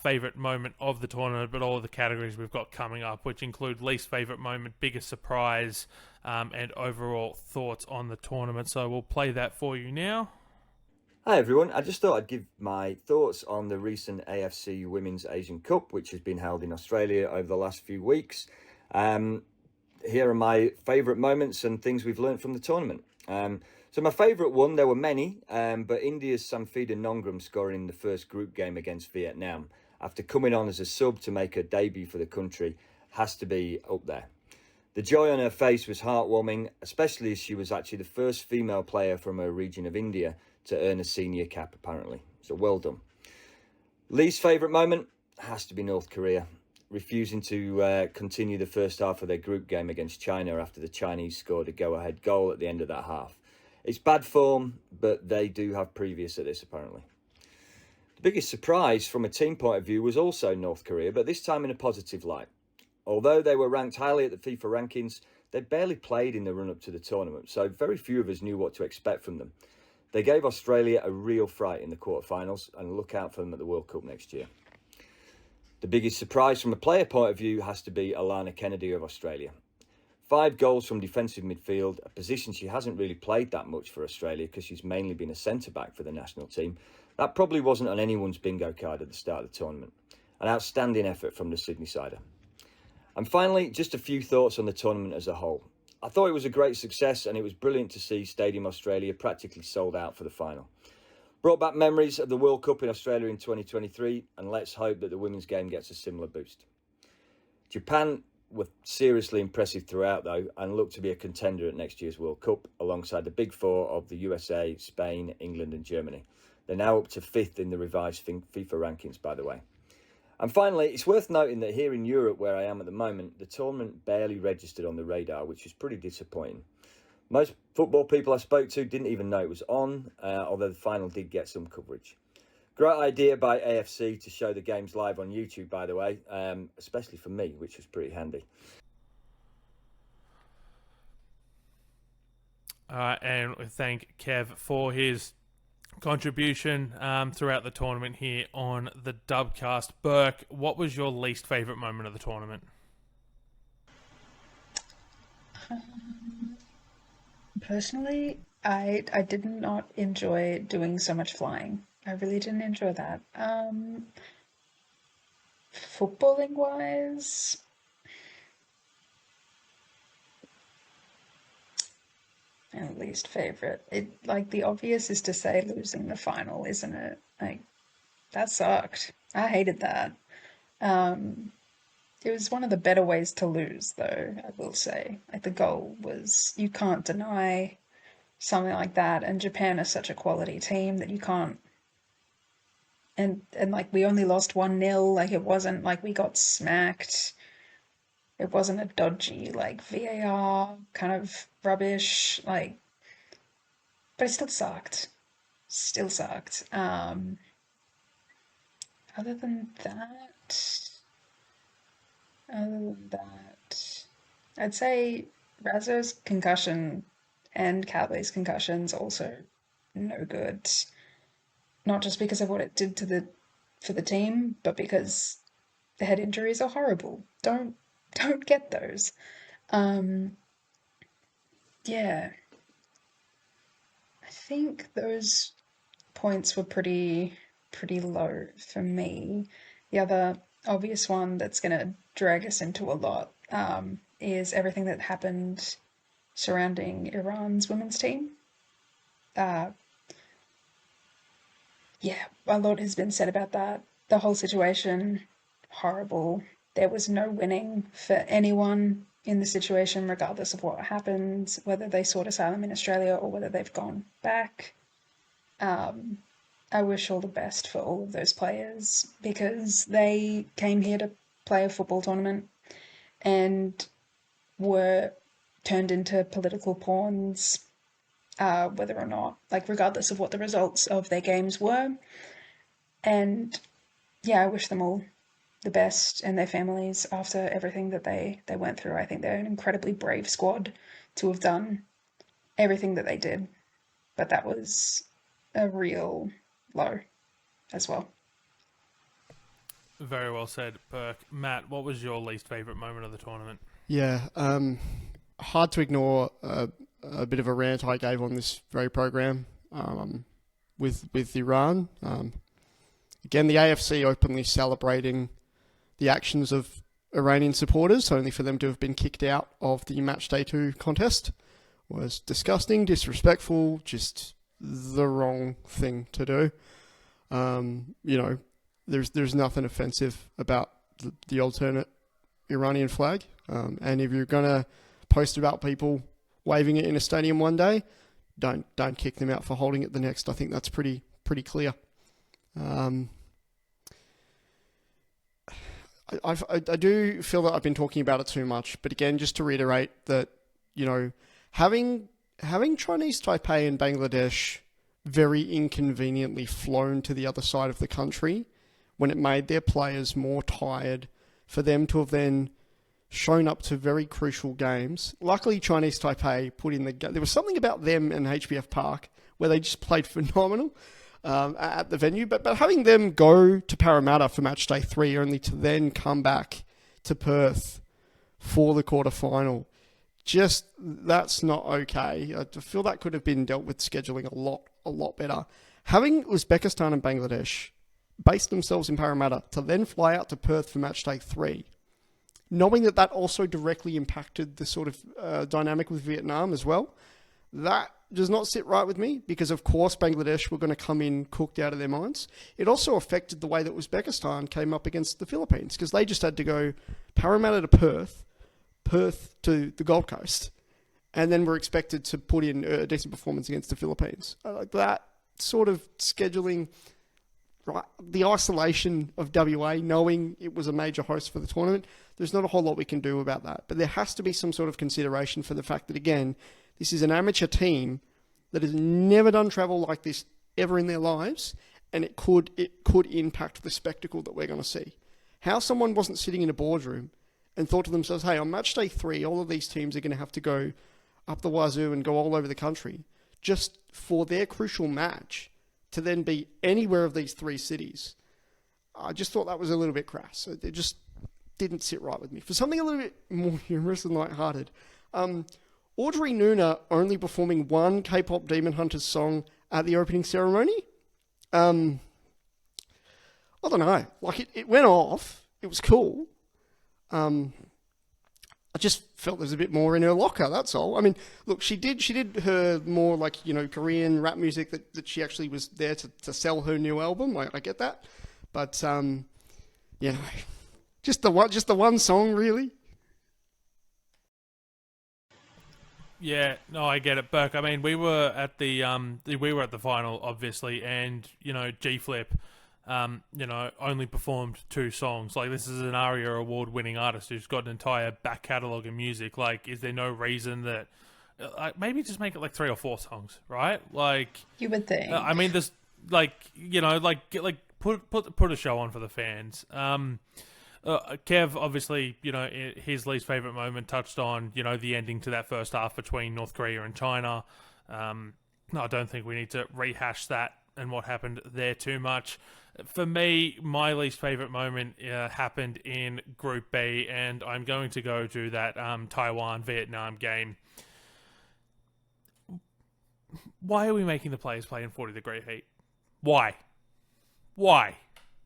favourite moment of the tournament, but all of the categories we've got coming up, which include least favourite moment, biggest surprise, and overall thoughts on the tournament. So we'll play that for you now. Hi everyone, I just thought I'd give my thoughts on the recent AFC Women's Asian Cup, which has been held in Australia over the last few weeks. Here are my favourite moments and things we've learnt from the tournament. So my favourite one, there were many, but India's Samfida Nongrum scoring in the first group game against Vietnam, after coming on as a sub to make her debut for the country, has to be up there. The joy on her face was heartwarming, especially as she was actually the first female player from her region of India to earn a senior cap, apparently. So well done. Least favourite moment has to be North Korea, refusing to continue the first half of their group game against China after the Chinese scored a go-ahead goal at the end of that half. It's bad form, but they do have previous at this, apparently. The biggest surprise from a team point of view was also North Korea, but this time in a positive light. Although they were ranked highly at the FIFA rankings, they barely played in the run-up to the tournament, so very few of us knew what to expect from them. They gave Australia a real fright in the quarterfinals, and look out for them at the World Cup next year. The biggest surprise from a player point of view has to be Alana Kennedy of Australia. 5 goals from defensive midfield, a position she hasn't really played that much for Australia because she's mainly been a centre-back for the national team. That probably wasn't on anyone's bingo card at the start of the tournament. An outstanding effort from the Sydney-sider. And finally, just a few thoughts on the tournament as a whole. I thought it was a great success, and it was brilliant to see Stadium Australia practically sold out for the final. Brought back memories of the World Cup in Australia in 2023, and let's hope that the women's game gets a similar boost. Japan were seriously impressive throughout, though, and look to be a contender at next year's World Cup, alongside the big four of the USA, Spain, England and Germany. They're now up to 5th in the revised FIFA rankings, by the way. And finally, it's worth noting that here in Europe, where I am at the moment, the tournament barely registered on the radar, which was pretty disappointing. Most football people I spoke to didn't even know it was on, although the final did get some coverage. Great idea by AFC to show the games live on YouTube, by the way, especially for me, which was pretty handy. And we thank Kev for his contribution throughout the tournament here on the Dubcast. Burke, what was your least favourite moment of the tournament? Personally, I did not enjoy doing so much flying. I really didn't enjoy that. Footballing wise, and least favorite. It like the obvious is to say losing the final, isn't it? Like that sucked. I hated that. Um, it was one of the better ways to lose, though, I will say. Like the goal was, you can't deny something like that, and Japan is such a quality team that you can't. And like we only lost 1-0. Like it wasn't like we got smacked. It wasn't a dodgy like VAR kind of rubbish. Like, but it still sucked. Still sucked. Other than that, other than that, I'd say Razzo's concussion and Cowboys' concussions also no good. Not just because of what it did to the for the team, but because the head injuries are horrible. Don't get those. Um, yeah, I think those points were pretty low for me. The other obvious one that's gonna drag us into a lot is everything that happened surrounding Iran's women's team. Uh, yeah, a lot has been said about that. The whole situation, horrible. There was no winning for anyone in the situation, regardless of what happened, whether they sought asylum in Australia or whether they've gone back. Um, I wish all the best for all of those players because they came here to play a football tournament and were turned into political pawns, whether or not, like, regardless of what the results of their games were. And yeah, I wish them all the best and their families after everything that they went through. I think they're an incredibly brave squad to have done everything that they did, but that was a real low as well. Very well said, Burke. Matt, what was your least favourite moment of the tournament? Yeah, hard to ignore a bit of a rant I gave on this very program with Iran. Again, the AFC openly celebrating the actions of Iranian supporters, only for them to have been kicked out of the Match Day 2 contest, was disgusting, disrespectful, just the wrong thing to do. There's nothing offensive about the alternate Iranian flag. And if you're gonna post about people waving it in a stadium one day, don't kick them out for holding it the next. I think that's pretty clear. I do feel that I've been talking about it too much, but again, just to reiterate that, having Chinese Taipei and Bangladesh very inconveniently flown to the other side of the country when it made their players more tired for them to have then shown up to very crucial games. Luckily, Chinese Taipei put in there was something about them and HBF Park where they just played phenomenal at the venue. But having them go to Parramatta for match day 3 only to then come back to Perth for the quarterfinal, just that's not okay. I feel that could have been dealt with scheduling a lot better. Having Uzbekistan and Bangladesh base themselves in Parramatta to then fly out to Perth for match day 3, knowing that also directly impacted the sort of dynamic with Vietnam as well, that does not sit right with me because, of course, Bangladesh were going to come in cooked out of their minds. It also affected the way that Uzbekistan came up against the Philippines because they just had to go Parramatta to Perth to the Gold Coast, and then were expected to put in a decent performance against the Philippines. Like that sort of scheduling, right? The isolation of WA, knowing it was a major host for the tournament, there's not a whole lot we can do about that. But there has to be some sort of consideration for the fact that, again, this is an amateur team that has never done travel like this ever in their lives, and it could impact the spectacle that we're going to see. How someone wasn't sitting in a boardroom and thought to themselves, hey, on match day 3, all of these teams are going to have to go up the wazoo and go all over the country just for their crucial match to then be anywhere of these 3 cities. I just thought that was a little bit crass. It just didn't sit right with me. For something a little bit more humorous and lighthearted, Audrey Nuna only performing one K-pop Demon Hunters song at the opening ceremony. I don't know. Like, it went off. It was cool. I just felt there's a bit more in her locker, that's all. I mean, look, she did her more like, Korean rap music that she actually was there to sell her new album. I get that. But, just the one song, really. Yeah, no, I get it, Burke. I mean, we were at the final, obviously, and G Flip, only performed 2 songs. Like, this is an ARIA award-winning artist who's got an entire back catalogue of music. Like, is there no reason that, maybe just make it like 3 or 4 songs, right? Like, You would think. I mean, this, put a show on for the fans. Kev, obviously, his least favourite moment touched on, the ending to that first half between North Korea and China. No, I don't think we need to rehash that and what happened there too much. For me, my least favourite moment happened in Group B, and I'm going to go to that Taiwan-Vietnam game. Why are we making the players play in 40-degree heat? Why?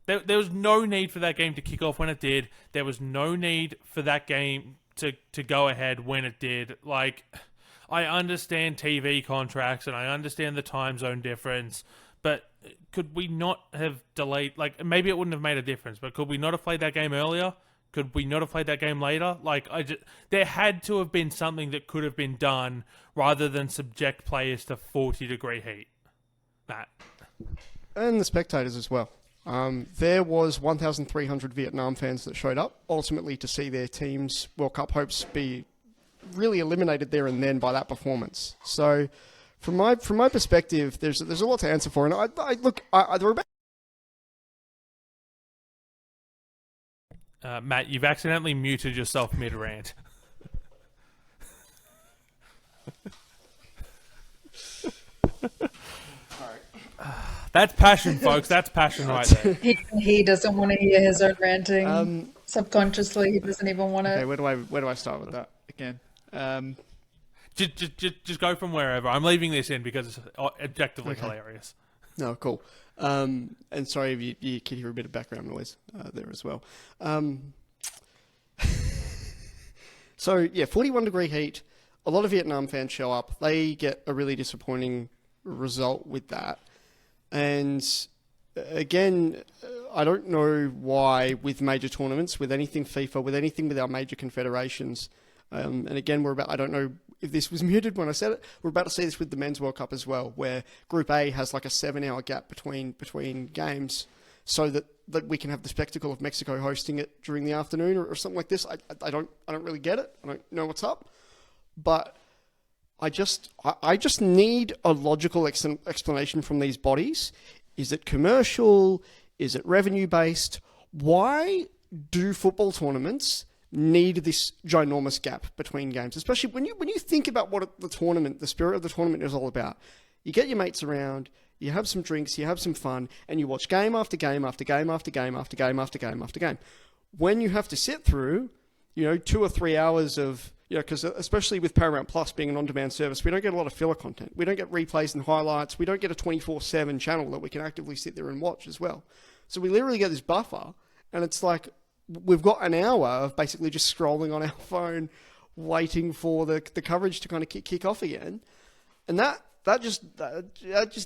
There was no need for that game to kick off when it did. There was no need for that game to go ahead when it did. Like, I understand TV contracts and I understand the time zone difference, but could we not have delayed? Like, maybe it wouldn't have made a difference, but could we not have played that game earlier? Could we not have played that game later? Like, there had to have been something that could have been done rather than subject players to 40-degree heat. Matt. And the spectators as well. There was 1,300 Vietnam fans that showed up, ultimately to see their team's World Cup hopes be really eliminated there and then by that performance. So, from my perspective, there's a lot to answer for, and Matt, you've accidentally muted yourself mid-rant. That's passion, folks. That's passion right there. He doesn't want to hear his own ranting. Subconsciously, he doesn't even want to. Okay, where do I start with that again? Just go from wherever. I'm leaving this in because it's objectively hilarious. No, cool. And sorry if you can hear a bit of background noise there as well. So, yeah, 41-degree heat. A lot of Vietnam fans show up. They get a really disappointing result with that. And again, I don't know why with major tournaments, with anything FIFA, with anything with our major confederations, and again, I don't know if this was muted when I said it, we're about to see this with the Men's World Cup as well, where Group A has like a 7-hour gap between games so that we can have the spectacle of Mexico hosting it during the afternoon or something like this. I don't really get it. I don't know what's up. But I just need a logical explanation from these bodies. Is it commercial? Is it revenue-based? Why do football tournaments need this ginormous gap between games? Especially when you think about what the spirit of the tournament is all about. You get your mates around, you have some drinks, you have some fun, and you watch game after game after game after game after game after game after game. When you have to sit through, 2 or 3 hours of, because especially with Paramount Plus being an on-demand service, we don't get a lot of filler content. We don't get replays and highlights. We don't get a 24/7 channel that we can actively sit there and watch as well. So we literally get this buffer, and it's like we've got an hour of basically just scrolling on our phone, waiting for the coverage to kind of kick off again. And that just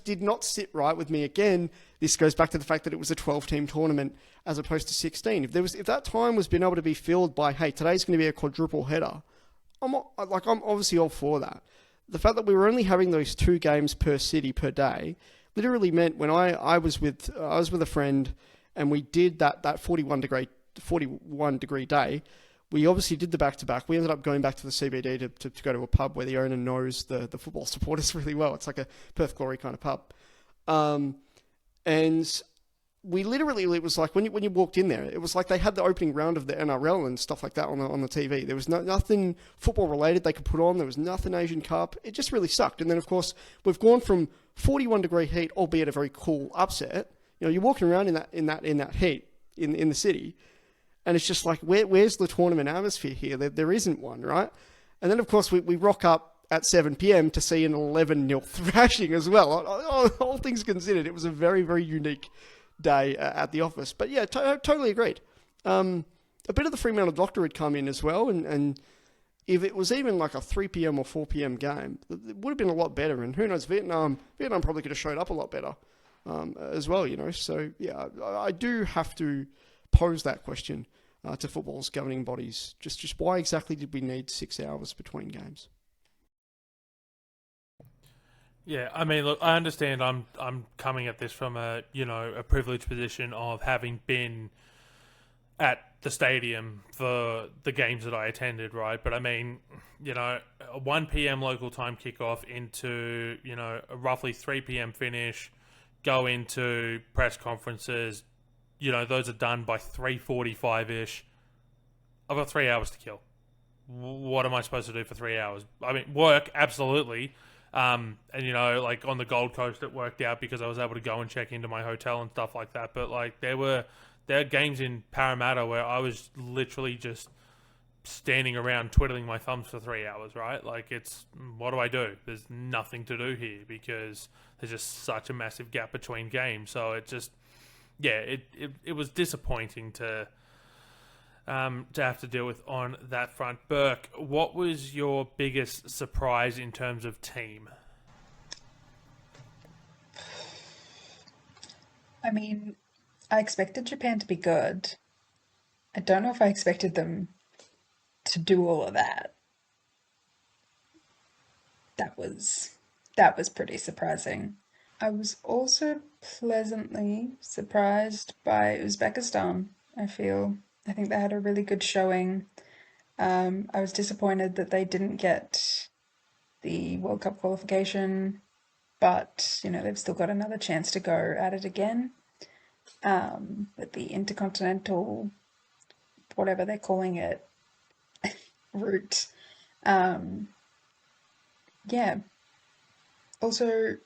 did not sit right with me. Again, this goes back to the fact that it was a 12-team tournament as opposed to 16. If that time was being able to be filled by, hey, today's going to be a quadruple header, I'm obviously all for that. The fact that we were only having those 2 games per city per day literally meant when I was with a friend and we did that 41 degree day. We obviously did the back-to-back. We ended up going back to the CBD to go to a pub where the owner knows the football supporters really well. It's like a Perth Glory kind of pub. And we literally, it was like when you walked in there, it was like they had the opening round of the NRL and stuff like that on the TV. There was nothing football-related they could put on. There was nothing Asian Cup. It just really sucked. And then, of course, we've gone from 41-degree heat, albeit a very cool upset. You're walking around in that heat in the city, and it's just like, where's the tournament atmosphere here? There isn't one, right? And then, of course, we rock up at 7 p.m. to see an 11-0 thrashing as well. All things considered, it was a very, very unique day at the office. But yeah, totally agreed. A bit of the Fremantle Doctor had come in as well, and if it was even like a 3 p.m. or 4 p.m. game, it would have been a lot better. And who knows, Vietnam probably could have showed up a lot better as well, you know. So yeah, I do have to pose that question to football's governing bodies. Just why exactly did we need 6 hours between games? Yeah, I mean, look, I understand. I'm coming at this from a privileged position of having been at the stadium for the games that I attended, right? But I mean, a 1 p.m. local time kickoff into a roughly 3 p.m. finish, go into press conferences. Those are done by 3:45 ish. I've got 3 hours to kill. What am I supposed to do for 3 hours? I mean, work, absolutely. And like on the Gold Coast, it worked out because I was able to go and check into my hotel and stuff like that. But like there are games in Parramatta where I was literally just standing around twiddling my thumbs for 3 hours, right? Like what do I do? There's nothing to do here because there's just such a massive gap between games. So it just, yeah, it was disappointing to have to deal with on that front. Burke, what was your biggest surprise in terms of team? I mean, I expected Japan to be good. I don't know if I expected them to do all of that. That was pretty surprising. I was also pleasantly surprised by Uzbekistan, I feel. I think they had a really good showing. I was disappointed that they didn't get the World Cup qualification, but, they've still got another chance to go at it again. With the intercontinental, whatever they're calling it, route. Yeah. Also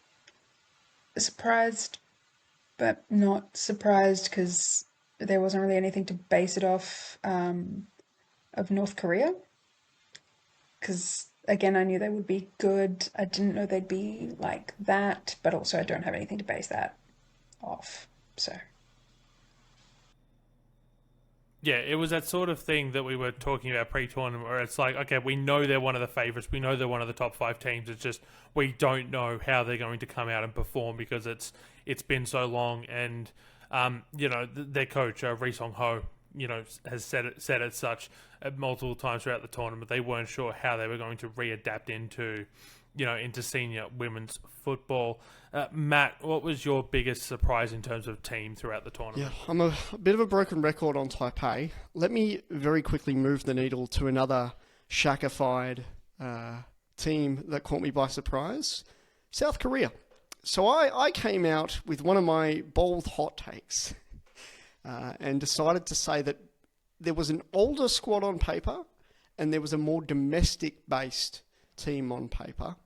surprised, but not surprised because there wasn't really anything to base it off of North Korea. Because, again, I knew they would be good. I didn't know they'd be like that, but also I don't have anything to base that off. So... Yeah, it was that sort of thing that we were talking about pre-tournament where it's like, okay, we know they're one of the favourites. We know they're one of the top 5 teams. It's just we don't know how they're going to come out and perform because it's been so long. And, their coach, Ri Song Ho, has said it such multiple times throughout the tournament. They weren't sure how they were going to readapt into senior women's football. Matt, what was your biggest surprise in terms of team throughout the tournament? Yeah, I'm a bit of a broken record on Taipei. Let me very quickly move the needle to another Shaka-fied team that caught me by surprise. South Korea. So I came out with one of my bold hot takes and decided to say that there was an older squad on paper and there was a more domestic-based team on paper.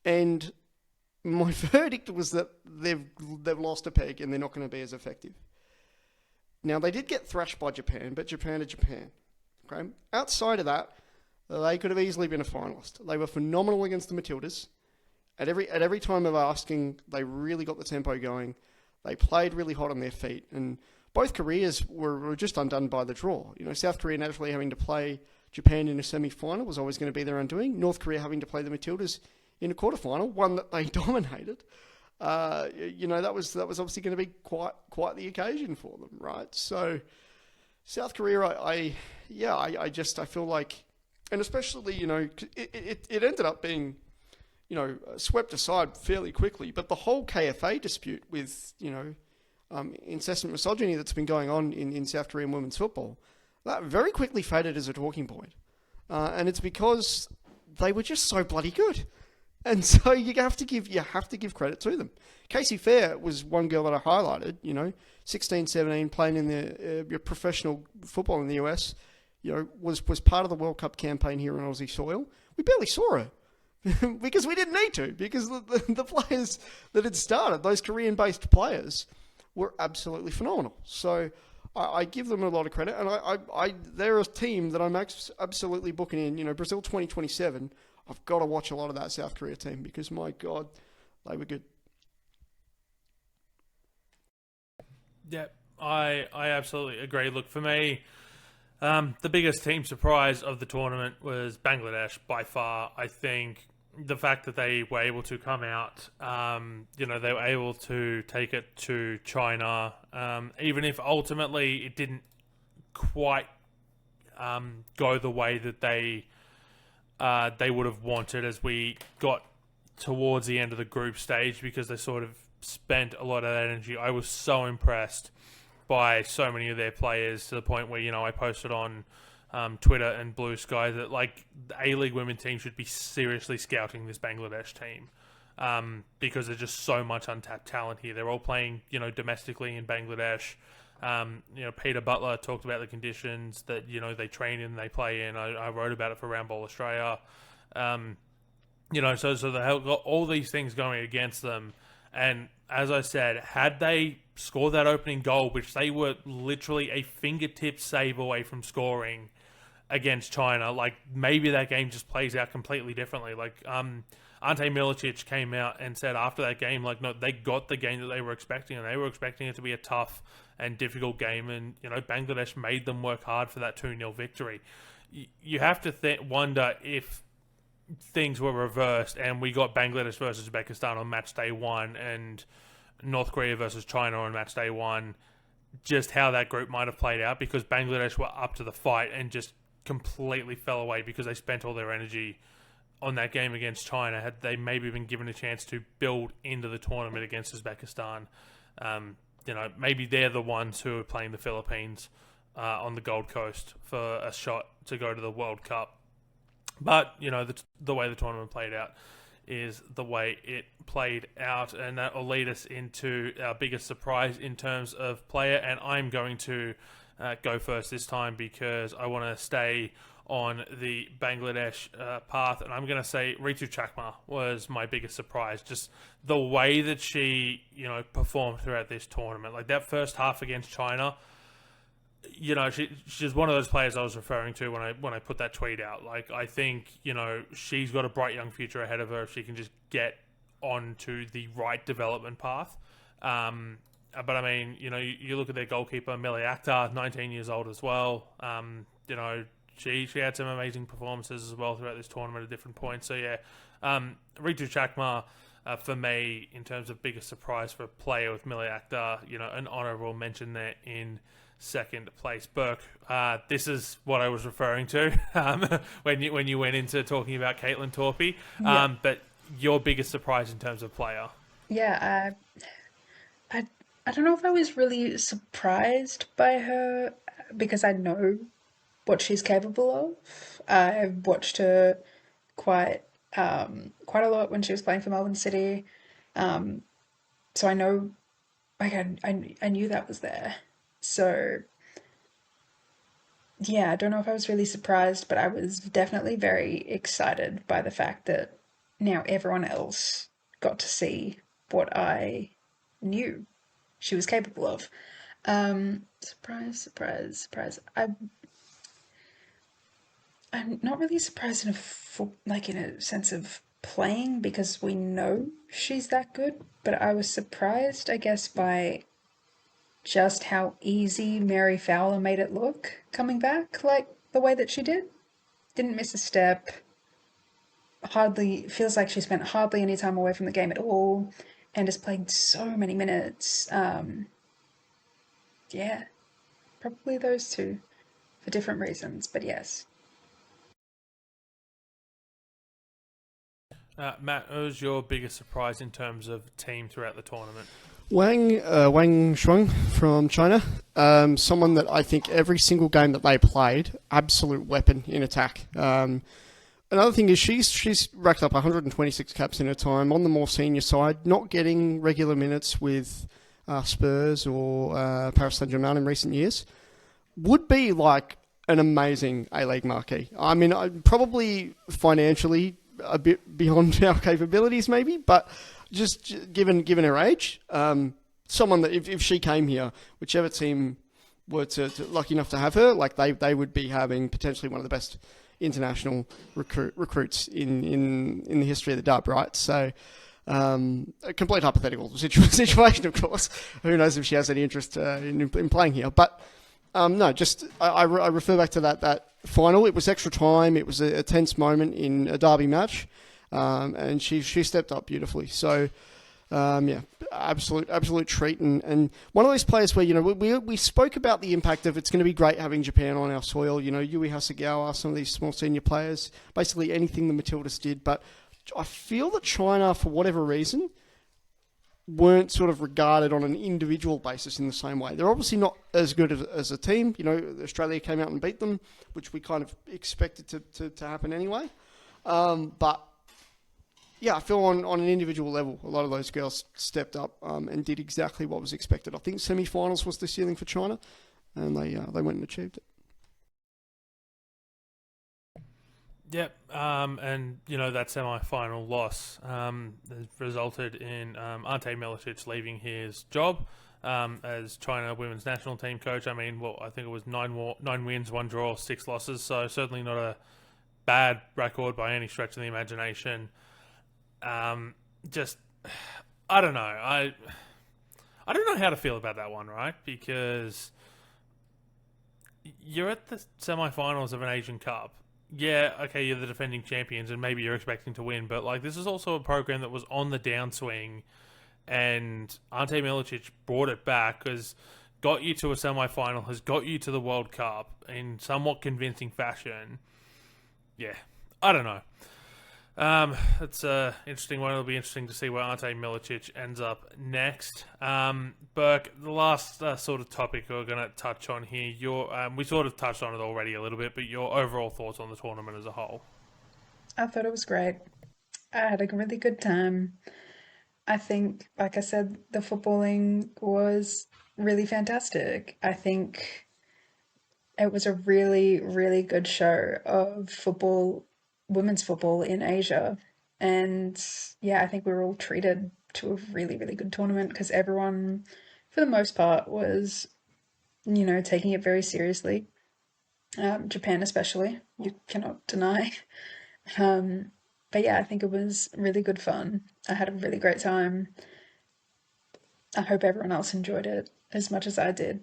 And my verdict was that they've lost a peg and they're not going to be as effective. Now, they did get thrashed by Japan, but Japan to Japan. Okay? Outside of that, they could have easily been a finalist. They were phenomenal against the Matildas. At every time of asking, they really got the tempo going. They played really hot on their feet. And both Koreas were just undone by the draw. South Korea naturally having to play Japan in a semi-final was always going to be their undoing. North Korea having to play the Matildas in a quarterfinal, one that they dominated. That was obviously going to be quite the occasion for them, right? So South Korea, I feel like, and especially it ended up being swept aside fairly quickly. But the whole KFA dispute with incessant misogyny that's been going on in South Korean women's football, that very quickly faded as a talking point. And it's because they were just so bloody good. And so you have to give credit to them. Casey Fair was one girl that I highlighted, 16, 17, playing in the professional football in the US, was part of the World Cup campaign here on Aussie soil. We barely saw her because we didn't need to, because the players that had started, those Korean-based players, were absolutely phenomenal. So I give them a lot of credit, and they're a team that I'm absolutely booking in. Brazil 2027. I've got to watch a lot of that South Korea team because, my God, they were good. Yeah, I absolutely agree. Look, for me, the biggest team surprise of the tournament was Bangladesh by far. I think the fact that they were able to come out, they were able to take it to China, even if ultimately it didn't quite go the way that they would have wanted as we got towards the end of the group stage, because they sort of spent a lot of that energy. I was so impressed by so many of their players, to the point where, I posted on Twitter and Blue Sky that, like, the A-League women team should be seriously scouting this Bangladesh team, because there's just so much untapped talent here. They're all playing, domestically in Bangladesh. Peter Butler talked about the conditions that, they train in, they play in. I wrote about it for Round Ball Australia. So they have got all these things going against them. And as I said, had they scored that opening goal, which they were literally a fingertip save away from scoring against China, like, maybe that game just plays out completely differently. Like, Ante Milicic came out and said after that game, like, no, they got the game that they were expecting, and they were expecting it to be a tough and difficult game, and, Bangladesh made them work hard for that 2-0 victory. You have to wonder if things were reversed and we got Bangladesh versus Uzbekistan on match day 1 and North Korea versus China on match day 1, just how that group might have played out, because Bangladesh were up to the fight and just completely fell away because they spent all their energy on that game against China. Had they maybe been given a chance to build into the tournament against Uzbekistan, maybe they're the ones who are playing the Philippines on the Gold Coast for a shot to go to the World Cup. But, the way the tournament played out is the way it played out, and that will lead us into our biggest surprise in terms of player, and I'm going to go first this time because I want to stay on the Bangladesh path, and I'm going to say Ritu Chakma was my biggest surprise. Just the way that she, performed throughout this tournament. Like, that first half against China, she's one of those players I was referring to when I put that tweet out. Like, I think, she's got a bright young future ahead of her if she can just get onto the right development path. But I mean, you look at their goalkeeper, Millie Akhtar, 19 years old as well. She had some amazing performances as well throughout this tournament at different points. So yeah, Ritu Chakma, for me, in terms of biggest surprise for a player with Millie Akhtar, an honourable mention there in second place. Burke, this is what I was referring to when you went into talking about Caitlin Torpey. Yeah. But your biggest surprise in terms of player? Yeah, I don't know if I was really surprised by her because I know what she's capable of. I've watched her quite a lot when she was playing for Melbourne City, so I know, like, I knew that was there. So yeah, I don't know if I was really surprised, but I was definitely very excited by the fact that now everyone else got to see what I knew she was capable of. Surprise. I'm not really surprised in a sense of playing, because we know she's that good, but I was surprised, I guess, by just how easy Mary Fowler made it look coming back, like the way that she did. Didn't miss a step. Feels like she spent hardly any time away from the game at all, and has played so many minutes. Yeah, probably those two for different reasons, but yes. Matt, what was your biggest surprise in terms of team throughout the tournament? Wang Shuang from China, someone that I think every single game that they played, absolute weapon in attack. Another thing is she's racked up 126 caps in her time on the more senior side, not getting regular minutes with Spurs or Paris Saint-Germain in recent years. Would be like an amazing A-League marquee. I mean, probably financially a bit beyond our capabilities maybe, but just given her age, someone that if she came here, whichever team were to lucky enough to have her, like they would be having potentially one of the best international recruits in the history of the dub, right? So a complete hypothetical situation, of course. Who knows if she has any interest in playing here? But no, just I refer back to that final. It was extra time. It was a tense moment in a derby match, and she stepped up beautifully. So. Yeah, absolute treat, and one of those players where, you know, we spoke about the impact of it's going to be great having Japan on our soil. You know, Yui Hasegawa, some of these small senior players, basically anything the Matildas did. But I feel that China, for whatever reason, weren't sort of regarded on an individual basis in the same way. They're obviously not as good as a team. You know, Australia came out and beat them, which we kind of expected to happen anyway. But yeah, I feel on an individual level, a lot of those girls stepped up and did exactly what was expected. I think semi-finals was the ceiling for China, and they went and achieved it. Yep, and you know that semi-final loss resulted in Ante Milicic leaving his job as China women's national team coach. I mean, well, I think it was 9 wins, 1 draw, 6 losses, so certainly not a bad record by any stretch of the imagination. Just, I don't know. I don't know how to feel about that one, right? Because you're at the semi-finals of an Asian Cup. Yeah, okay, you're the defending champions, and maybe you're expecting to win, but like this is also a program that was on the downswing, and Ante Milicic brought it back, has got you to a semi-final, has got you to the World Cup in somewhat convincing fashion. Yeah, I don't know. It's an interesting one. It'll be interesting to see where Ante Milicic ends up next. Burke, the last sort of topic we're going to touch on here, we sort of touched on it already a little bit, but your overall thoughts on the tournament as a whole. I thought it was great. I had a really good time. I think, like I said, the footballing was really fantastic. I think it was a really, really good show of football, women's football in Asia. And yeah, I think we were all treated to a really, really good tournament because everyone, for the most part, was, you know, taking it very seriously. Japan especially, you cannot deny. But yeah, I think it was really good fun. I had a really great time. I hope everyone else enjoyed it as much as I did.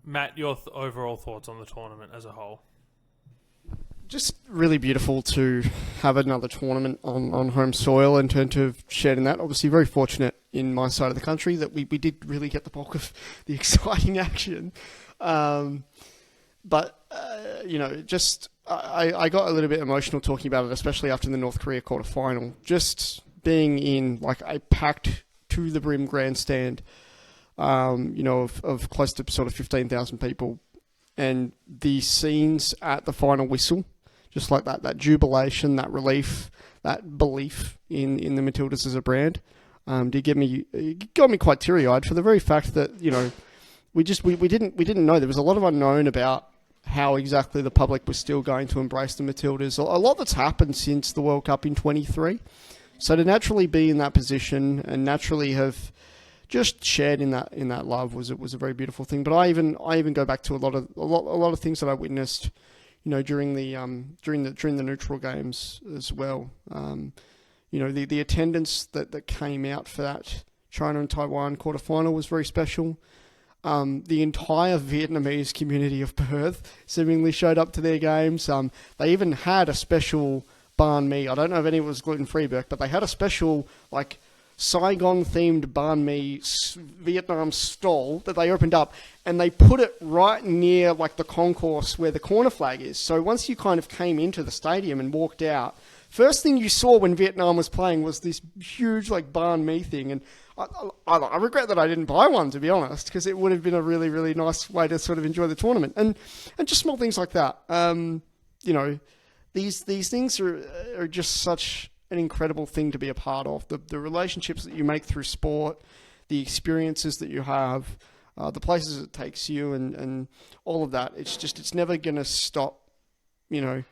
Matt, your overall thoughts on the tournament as a whole? Just really beautiful to have another tournament on home soil and to have shared in that. Obviously, very fortunate in my side of the country that we did really get the bulk of the exciting action. But you know, just I got a little bit emotional talking about it, especially after the North Korea quarterfinal. Just being in like a packed to the brim grandstand, you know, of close to sort of 15,000 people, and the scenes at the final whistle, just like that jubilation, that relief, that belief in the Matildas as a brand, it got me quite teary-eyed for the very fact that, you know, we didn't know. There was a lot of unknown about how exactly the public was still going to embrace the Matildas. A lot that's happened since the World Cup in 23. So to naturally be in that position and naturally have just shared in that love was a very beautiful thing. But I even go back to a lot of things that I witnessed, you know, during the neutral games as well. You know, the attendance that came out for that China and Taiwan quarterfinal was very special. The entire Vietnamese community of Perth seemingly showed up to their games. They even had a special banh mi. I don't know if any was gluten-free, Burke, but they had a special, like, Saigon-themed banh mi Vietnam stall that they opened up, and they put it right near, like, the concourse where the corner flag is. So once you kind of came into the stadium and walked out, first thing you saw when Vietnam was playing was this huge, like, banh mi thing, and I regret that I didn't buy one, to be honest, because it would have been a really, really nice way to sort of enjoy the tournament. And just small things like that. You know, these things are just such an incredible thing to be a part of. The relationships that you make through sport, the experiences that you have, the places it takes you, and all of that. It's never going to stop, you know.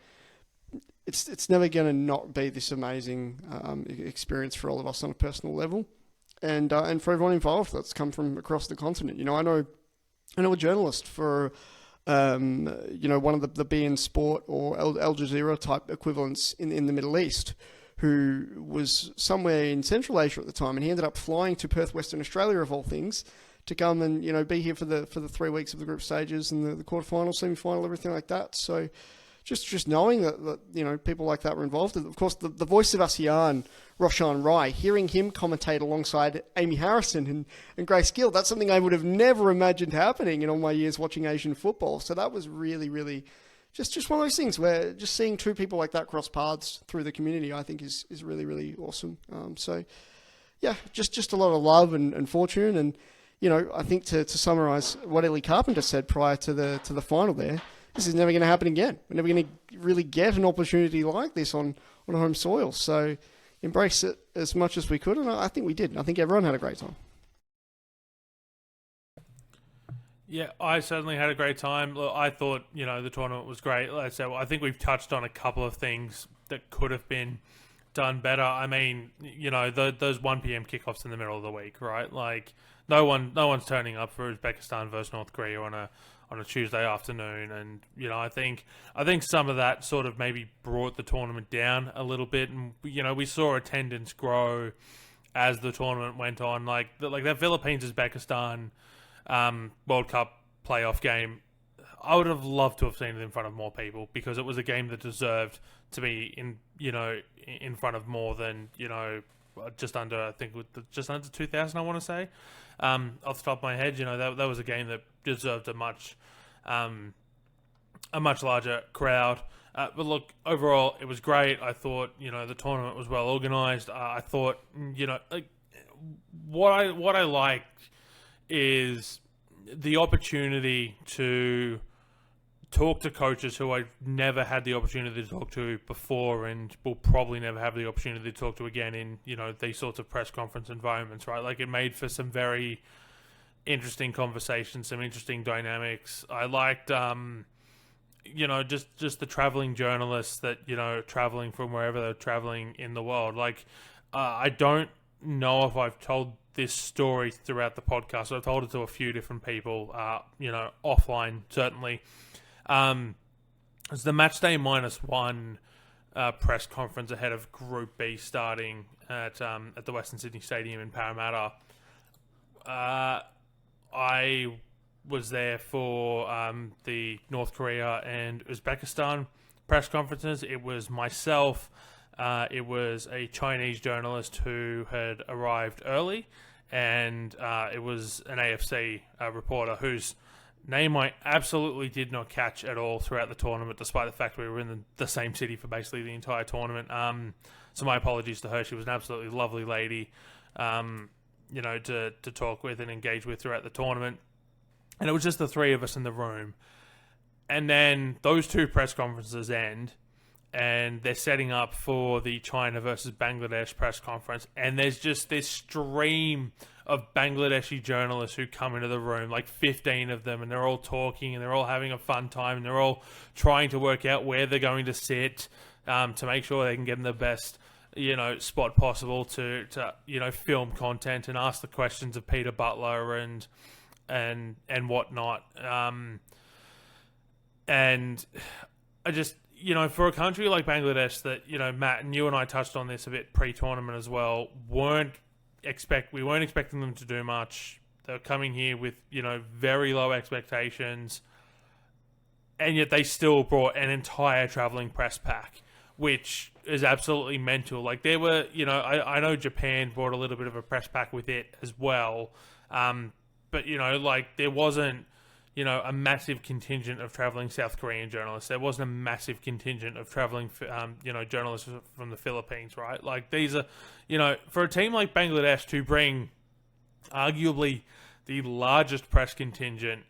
It's never going to not be this amazing experience for all of us on a personal level. And for everyone involved that's come from across the continent. You know, I know a journalist for one of the beIN Sport or Al Jazeera type equivalents in the Middle East, who was somewhere in Central Asia at the time, and he ended up flying to Perth, Western Australia, of all things, to come and be here for the 3 weeks of the group stages and the quarterfinal, semi-final, everything like that. So just knowing that people like that were involved. And of course, the voice of ASEAN, Roshan Rai, hearing him commentate alongside Amy Harrison and Grace Gill, that's something I would have never imagined happening in all my years watching Asian football. So that was really, really just one of those things where just seeing two people like that cross paths through the community, I think is really, really awesome. So yeah, just a lot of love and fortune. And, I think to summarise what Ellie Carpenter said prior to the final there, this is never going to happen again. We're never going to really get an opportunity like this on home soil. So embrace it as much as we could, and I think we did. And I think everyone had a great time. Yeah, I certainly had a great time. Look, I thought, the tournament was great. Like I said, I think we've touched on a couple of things that could have been done better. I mean, those 1 p.m. kickoffs in the middle of the week, right? Like, no one's turning up for Uzbekistan versus North Korea on a Tuesday afternoon, and I think some of that sort of maybe brought the tournament down a little bit, and we saw attendance grow as the tournament went on. Like that Philippines Uzbekistan World Cup playoff game, I would have loved to have seen it in front of more people, because it was a game that deserved to be in front of more than just under 2,000, I want to say. Off the top of my head, that was a game that deserved a much larger crowd. But look, overall, it was great. I thought, the tournament was well organized. I thought, what I liked is the opportunity to talk to coaches who I've never had the opportunity to talk to before, and will probably never have the opportunity to talk to again in, these sorts of press conference environments, right? Like, it made for some very interesting conversations, some interesting dynamics. I liked, just the traveling journalists that, traveling from wherever they're traveling in the world. Like, I don't know if I've told this story throughout the podcast. I've told it to a few different people, offline, certainly. It's the match day -1 press conference ahead of Group B starting at the Western Sydney Stadium in Parramatta. I was there for the North Korea and Uzbekistan press conferences. It was myself. It was a Chinese journalist who had arrived early, and it was an AFC reporter whose name I absolutely did not catch at all throughout the tournament, despite the fact we were in the same city for basically the entire tournament. So my apologies to her. She was an absolutely lovely lady, to talk with and engage with throughout the tournament. And it was just the three of us in the room. And then those two press conferences end, and they're setting up for the China versus Bangladesh press conference. And there's just this stream of Bangladeshi journalists who come into the room, like 15 of them, and they're all talking and they're all having a fun time, and they're all trying to work out where they're going to sit to make sure they can get in the best spot possible to film content and ask the questions of Peter Butler and whatnot. And I just, for a country like Bangladesh that, Matt and you and I touched on this a bit pre-tournament as well, we weren't expecting them to do much. They're coming here with, very low expectations, and yet they still brought an entire traveling press pack, which is absolutely mental. Like, there were, I know Japan brought a little bit of a press pack with it as well, but, there wasn't, a massive contingent of traveling South Korean journalists. There wasn't a massive contingent of traveling, journalists from the Philippines, right? Like, these are, for a team like Bangladesh to bring arguably the largest press contingent,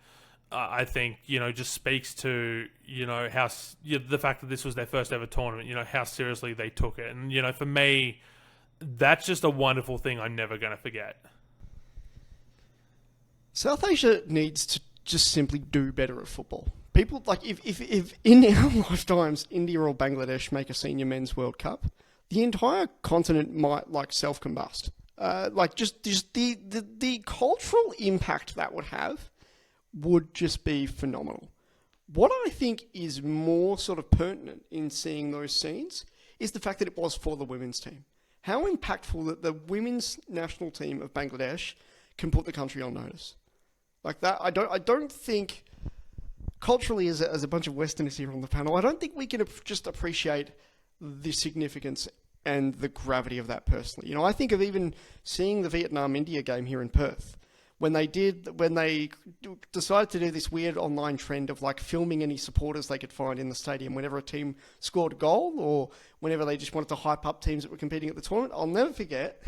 I think, just speaks to, how the fact that this was their first ever tournament, how seriously they took it. And, for me, that's just a wonderful thing I'm never going to forget. South Asia needs to just simply do better at football. People, like, if in our lifetimes India or Bangladesh make a senior men's World Cup, the entire continent might, self-combust. Just the cultural impact that would have would just be phenomenal. What I think is more sort of pertinent in seeing those scenes is the fact that it was for the women's team. How impactful that the women's national team of Bangladesh can put the country on notice. Like that, I don't think culturally, as a bunch of Westerners here on the panel, I don't think we can just appreciate the significance and the gravity of that personally. You know, I think of even seeing the Vietnam-India game here in Perth. When they decided to do this weird online trend of like filming any supporters they could find in the stadium whenever a team scored a goal or whenever they just wanted to hype up teams that were competing at the tournament. I'll never forget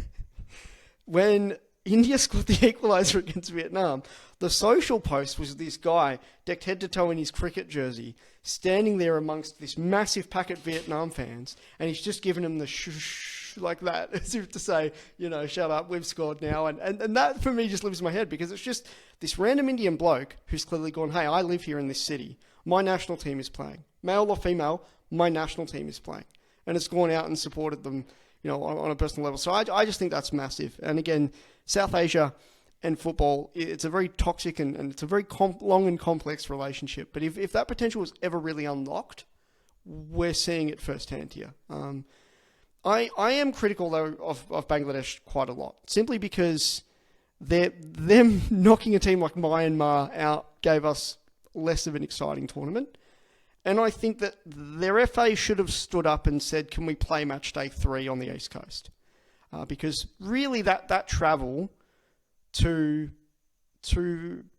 when India scored the equaliser against Vietnam. The social post was this guy decked head to toe in his cricket jersey, standing there amongst this massive pack of Vietnam fans, and he's just giving them the shh like that, as if to say, you know, shut up, we've scored now. And that for me just lives in my head, because it's just this random Indian bloke who's clearly gone, hey, I live here in this city. My national team is playing. Male or female, my national team is playing. And it's gone out and supported them, you know, on a personal level. So I just think that's massive. And again, South Asia and football, it's a very toxic and it's a very long and complex relationship. But if that potential was ever really unlocked, we're seeing it firsthand here. I am critical, though, of Bangladesh quite a lot, simply because them knocking a team like Myanmar out gave us less of an exciting tournament. And I think that their FA should have stood up and said, can we play match day 3 on the East Coast? Because really that travel to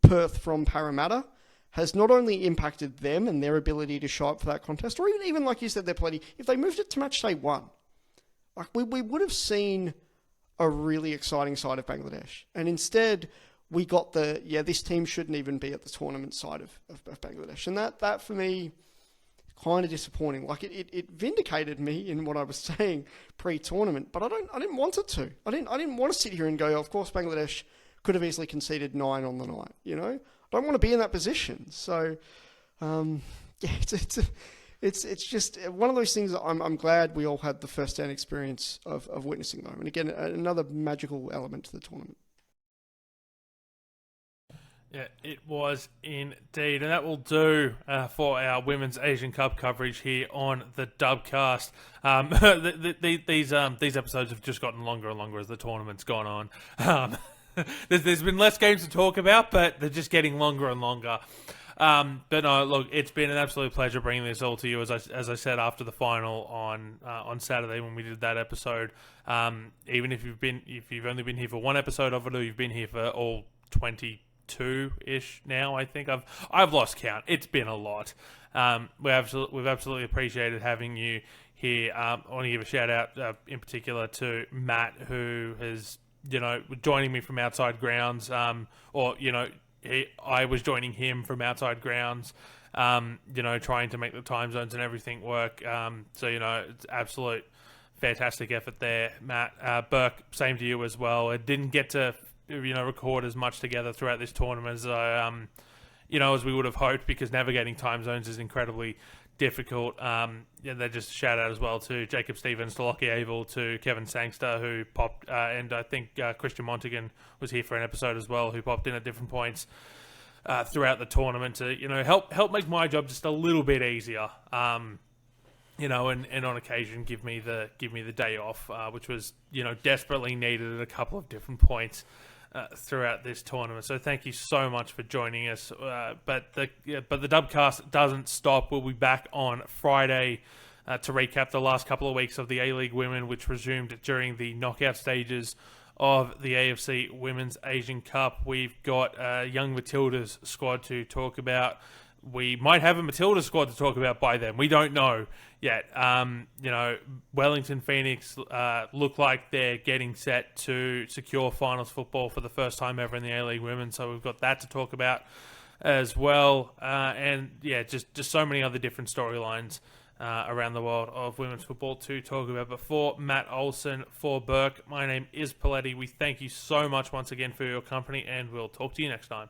Perth from Parramatta has not only impacted them and their ability to show up for that contest, or even like you said, their Poletti, if they moved it to match day 1, like we would have seen a really exciting side of Bangladesh. And instead, we got this team shouldn't even be at the tournament side of Bangladesh. And that for me, kind of disappointing. Like it vindicated me in what I was saying pre-tournament, but I didn't want it to. I didn't want to sit here and go, of course Bangladesh could have easily conceded 9 on the night, you know? I don't want to be in that position. So it's just one of those things that I'm glad we all had the first-hand experience of witnessing though. And again, another magical element to the tournament. Yeah, it was indeed. And that will do for our Women's Asian Cup coverage here on the Dubcast. These episodes have just gotten longer and longer as the tournament's gone on. There's been less games to talk about, but they're just getting longer and longer. But no, look, it's been an absolute pleasure bringing this all to you. As I said after the final on Saturday when we did that episode, even if you've only been here for one episode of it, or you've been here for all 22-ish now, I think I've lost count. It's been a lot. We've absolutely appreciated having you here. I want to give a shout out in particular to Matt, who has joining me from outside grounds, I was joining him from outside grounds, trying to make the time zones and everything work. It's absolute fantastic effort there, Matt. Burke, same to you as well. I didn't get to, record as much together throughout this tournament as as we would have hoped, because navigating time zones is incredibly difficult. They just shout out as well to Jacob Stevens, to Lockie Abel, to Kevin Sangster, who popped, and I think Christian Montigan was here for an episode as well, who popped in at different points throughout the tournament to help make my job just a little bit easier. And on occasion give me the day off, which was desperately needed at a couple of different points throughout this tournament. So thank you so much for joining us. But the Dubcast doesn't stop. We'll be back on Friday to recap the last couple of weeks of the A-League Women, which resumed during the knockout stages of the AFC Women's Asian Cup. We've got Young Matilda's squad to talk about. We might have a Matilda squad to talk about by then. We don't know yet. Wellington Phoenix look like they're getting set to secure finals football for the first time ever in the A-League Women. So we've got that to talk about as well. Just so many other different storylines around the world of women's football to talk about. But for Matt Olsen, for Burke, my name is Poletti. We thank you so much once again for your company, and we'll talk to you next time.